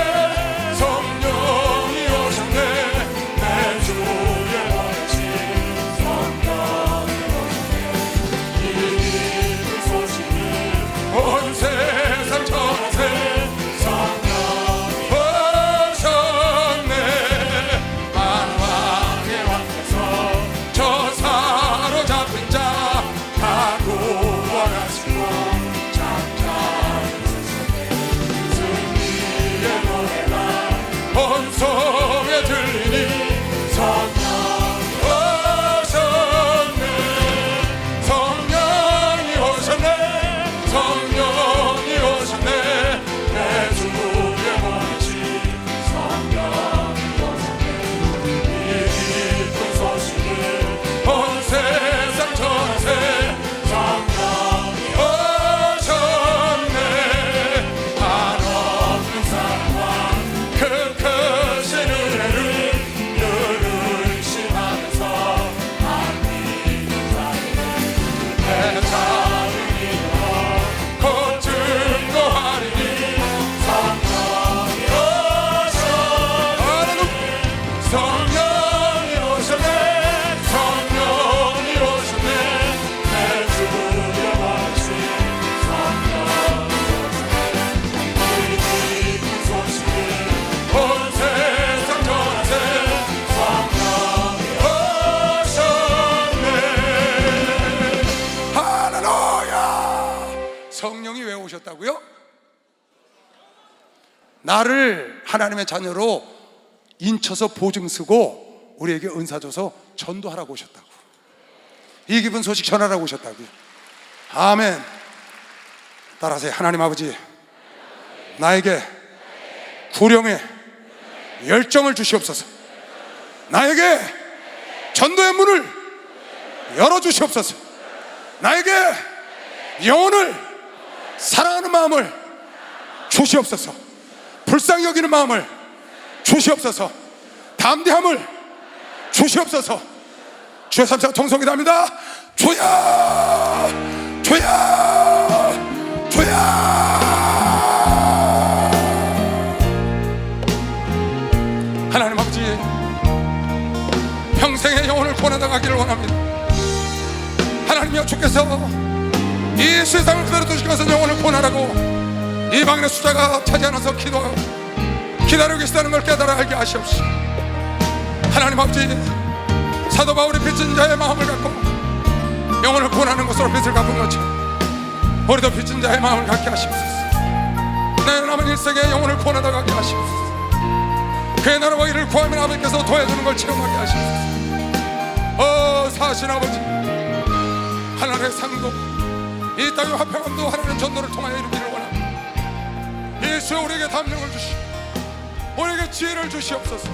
성령이 오셨네 내 주의 원하신 성령이 오셨네 이 기쁜 소식을 온 세상 전하세 성령이 오셨네 만왕의 왕께서 저 사로잡힌 자 다 구원하시고 잠자리 세상에 승리의 노래가 온 성에 들리니 성령이 오셨네 성령이 오셨네 성령이 오셨네 내 주의 원하신 성령이 오셨네 이 기쁜 소식을 온 세상 전하세 성령이 오셨네 한없는 사랑과 그 크신 은혜를 늘 의심하면서 안 믿는 자에게 내 자를 믿어 곧 증거하리니 성령이 오셨네 성령이 오셨네 성령이 오셨네 내 주의 원하신 성령이 오셨네 이 기쁜 소식을 온 세상 전하세 성령이 오셨네 할렐루야. 성령이 왜 오셨다고요? 나를 하나님의 자녀로 인쳐서 보증 쓰고 우리에게 은사 줘서 전도하라고 오셨다고. 이 기쁜 소식 전하라고 오셨다고요. 아멘. 따라하세요. 하나님 아버지, 나에게 구령의 열정을 주시옵소서. 나에게 전도의 문을 열어주시옵소서. 나에게 영혼을 사랑하는 마음을 주시옵소서. 불쌍히 여기는 마음을 주시옵소서. 담대함을 주시옵소서. 주의 삼사가 통성이답니다. 주야 주야 주야. 하나님 아버지, 평생의 영혼을 구원하다가기를 원합니다. 하나님이여, 주께서 이 세상을 그대로 두시고 가서 영혼을 구원하라고 이방인의 숫자가 차지 않아서 기다리고 계시다는 걸 깨달아 알게 하시옵시고, 하나님 아버지, 사도 바울이 빚진 자의 마음을 갖고 영혼을 구원하는 것으로 빚을 갚은 것처럼 우리도 빚진 자의 마음을 갖게 하시옵소서. 내 남은 일생에 영혼을 구원하다 가게 하시옵소서. 그의 나라와 이를 구하면 아버지께서 도와주는 걸 체험하게 하시옵소서. 사신 아버지, 하나님의 상도, 이 땅의 화평함도 하나님의 전도를 통하여 이루기를 원합니다. 예수여, 우리에게 담력을 주시고 우리에게 지혜를 주시옵소서.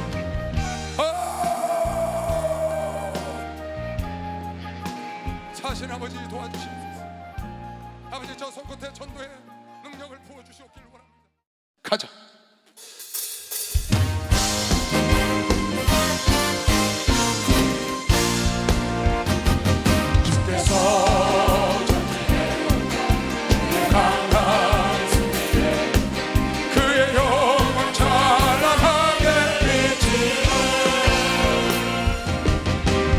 사신 아버지, 도와주시옵소서. 아버지, 저 손끝에 전도의 능력을 부어주시옵기를 원합니다. 가자. 그의 영광 찬란하게 비치는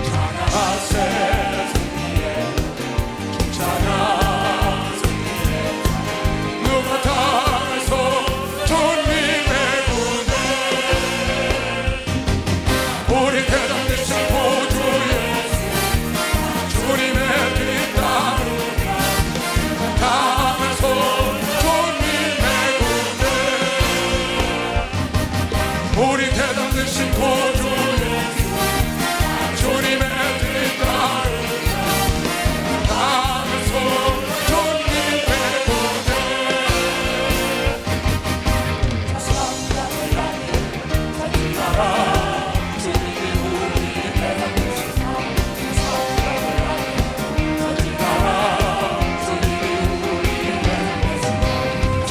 찬양하세 승리의 찬양 승리의 누가 당해서 준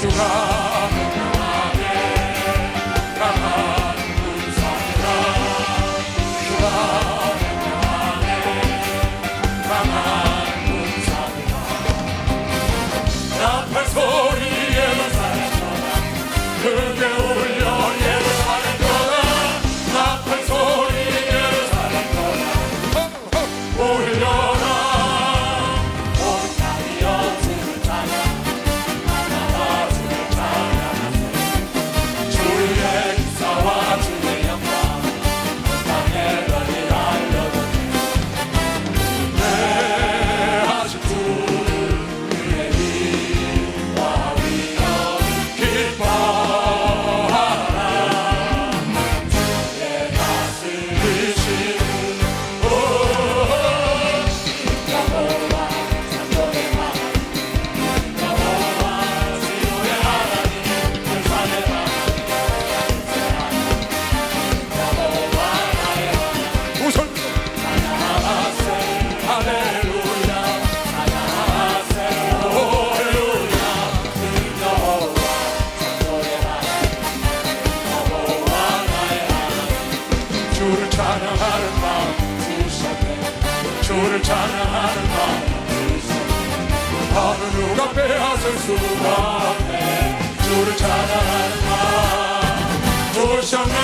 예수가 강한 군사라 주가 강한 군사라 나팔 소리 예루살렘 크게 울려 예루살렘 떠나 나팔 소리 예루살렘 떠나 울려라 온 땅이여 주를 찬양 나라와 주를 찬양하세 주의 기사와 주의 영광 온 땅에 널리 알려졌네 인내하신 주 그의 힘과 위엄 기뻐하라 주의 다스리시는 여호와 창조의 하나님 여호와 지도의 하나님 불산의 하나님 여호와 나의 하나님 우선 찬양하세 할렐루야 찬양하세 할렐루야 여호와 창조의 하나님 여호와 나의 하나님 주를 찬양하는 마음 주셨네 주를 찬양하는 마음 주셨네 바로 누가 빼앗을 수가 없네 주를 찬양하는 마음 주셨네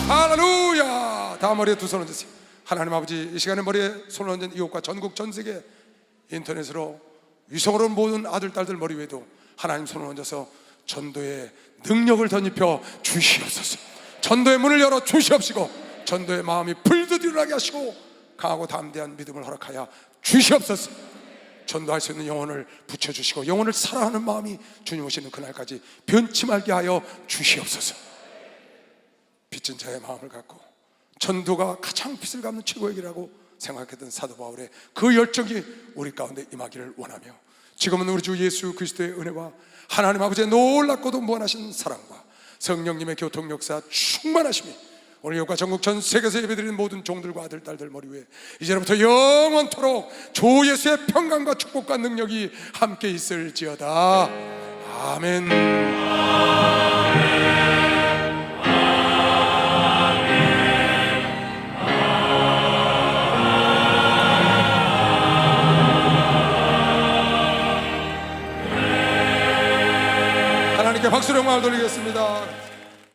할렐루야. 다 머리에 두 손 얹으세요. 하나님 아버지, 이 시간에 머리에 손을 얹은 이웃과 전국 전 세계 인터넷으로 위성으로 모든 아들 딸들 머리 위에도 하나님 손을 얹어서 전도의 능력을 덧입혀 주시옵소서. 전도의 문을 열어 주시옵시고 전도의 마음이 불듯 일어나게 하시고 강하고 담대한 믿음을 허락하여 주시옵소서. 전도할 수 있는 영혼을 붙여주시고 영혼을 사랑하는 마음이 주님 오시는 그날까지 변치 말게 하여 주시옵소서. 빚진 자의 마음을 갖고 전도가 가장 빚을 갚는 최고의 길이라고 생각했던 사도 바울의 그 열정이 우리 가운데 임하기를 원하며, 지금은 우리 주 예수 그리스도의 은혜와 하나님 아버지의 놀랍고도 무한하신 사랑과 성령님의 교통 역사 충만하심이 오늘 여기가 전국 전 세계에서 예배드리는 모든 종들과 아들 딸들 머리 위에 이제부터 영원토록 주 예수의 평강과 축복과 능력이 함께 있을지어다. 아멘. 하나님께 박수로 영광을 돌리겠습니다.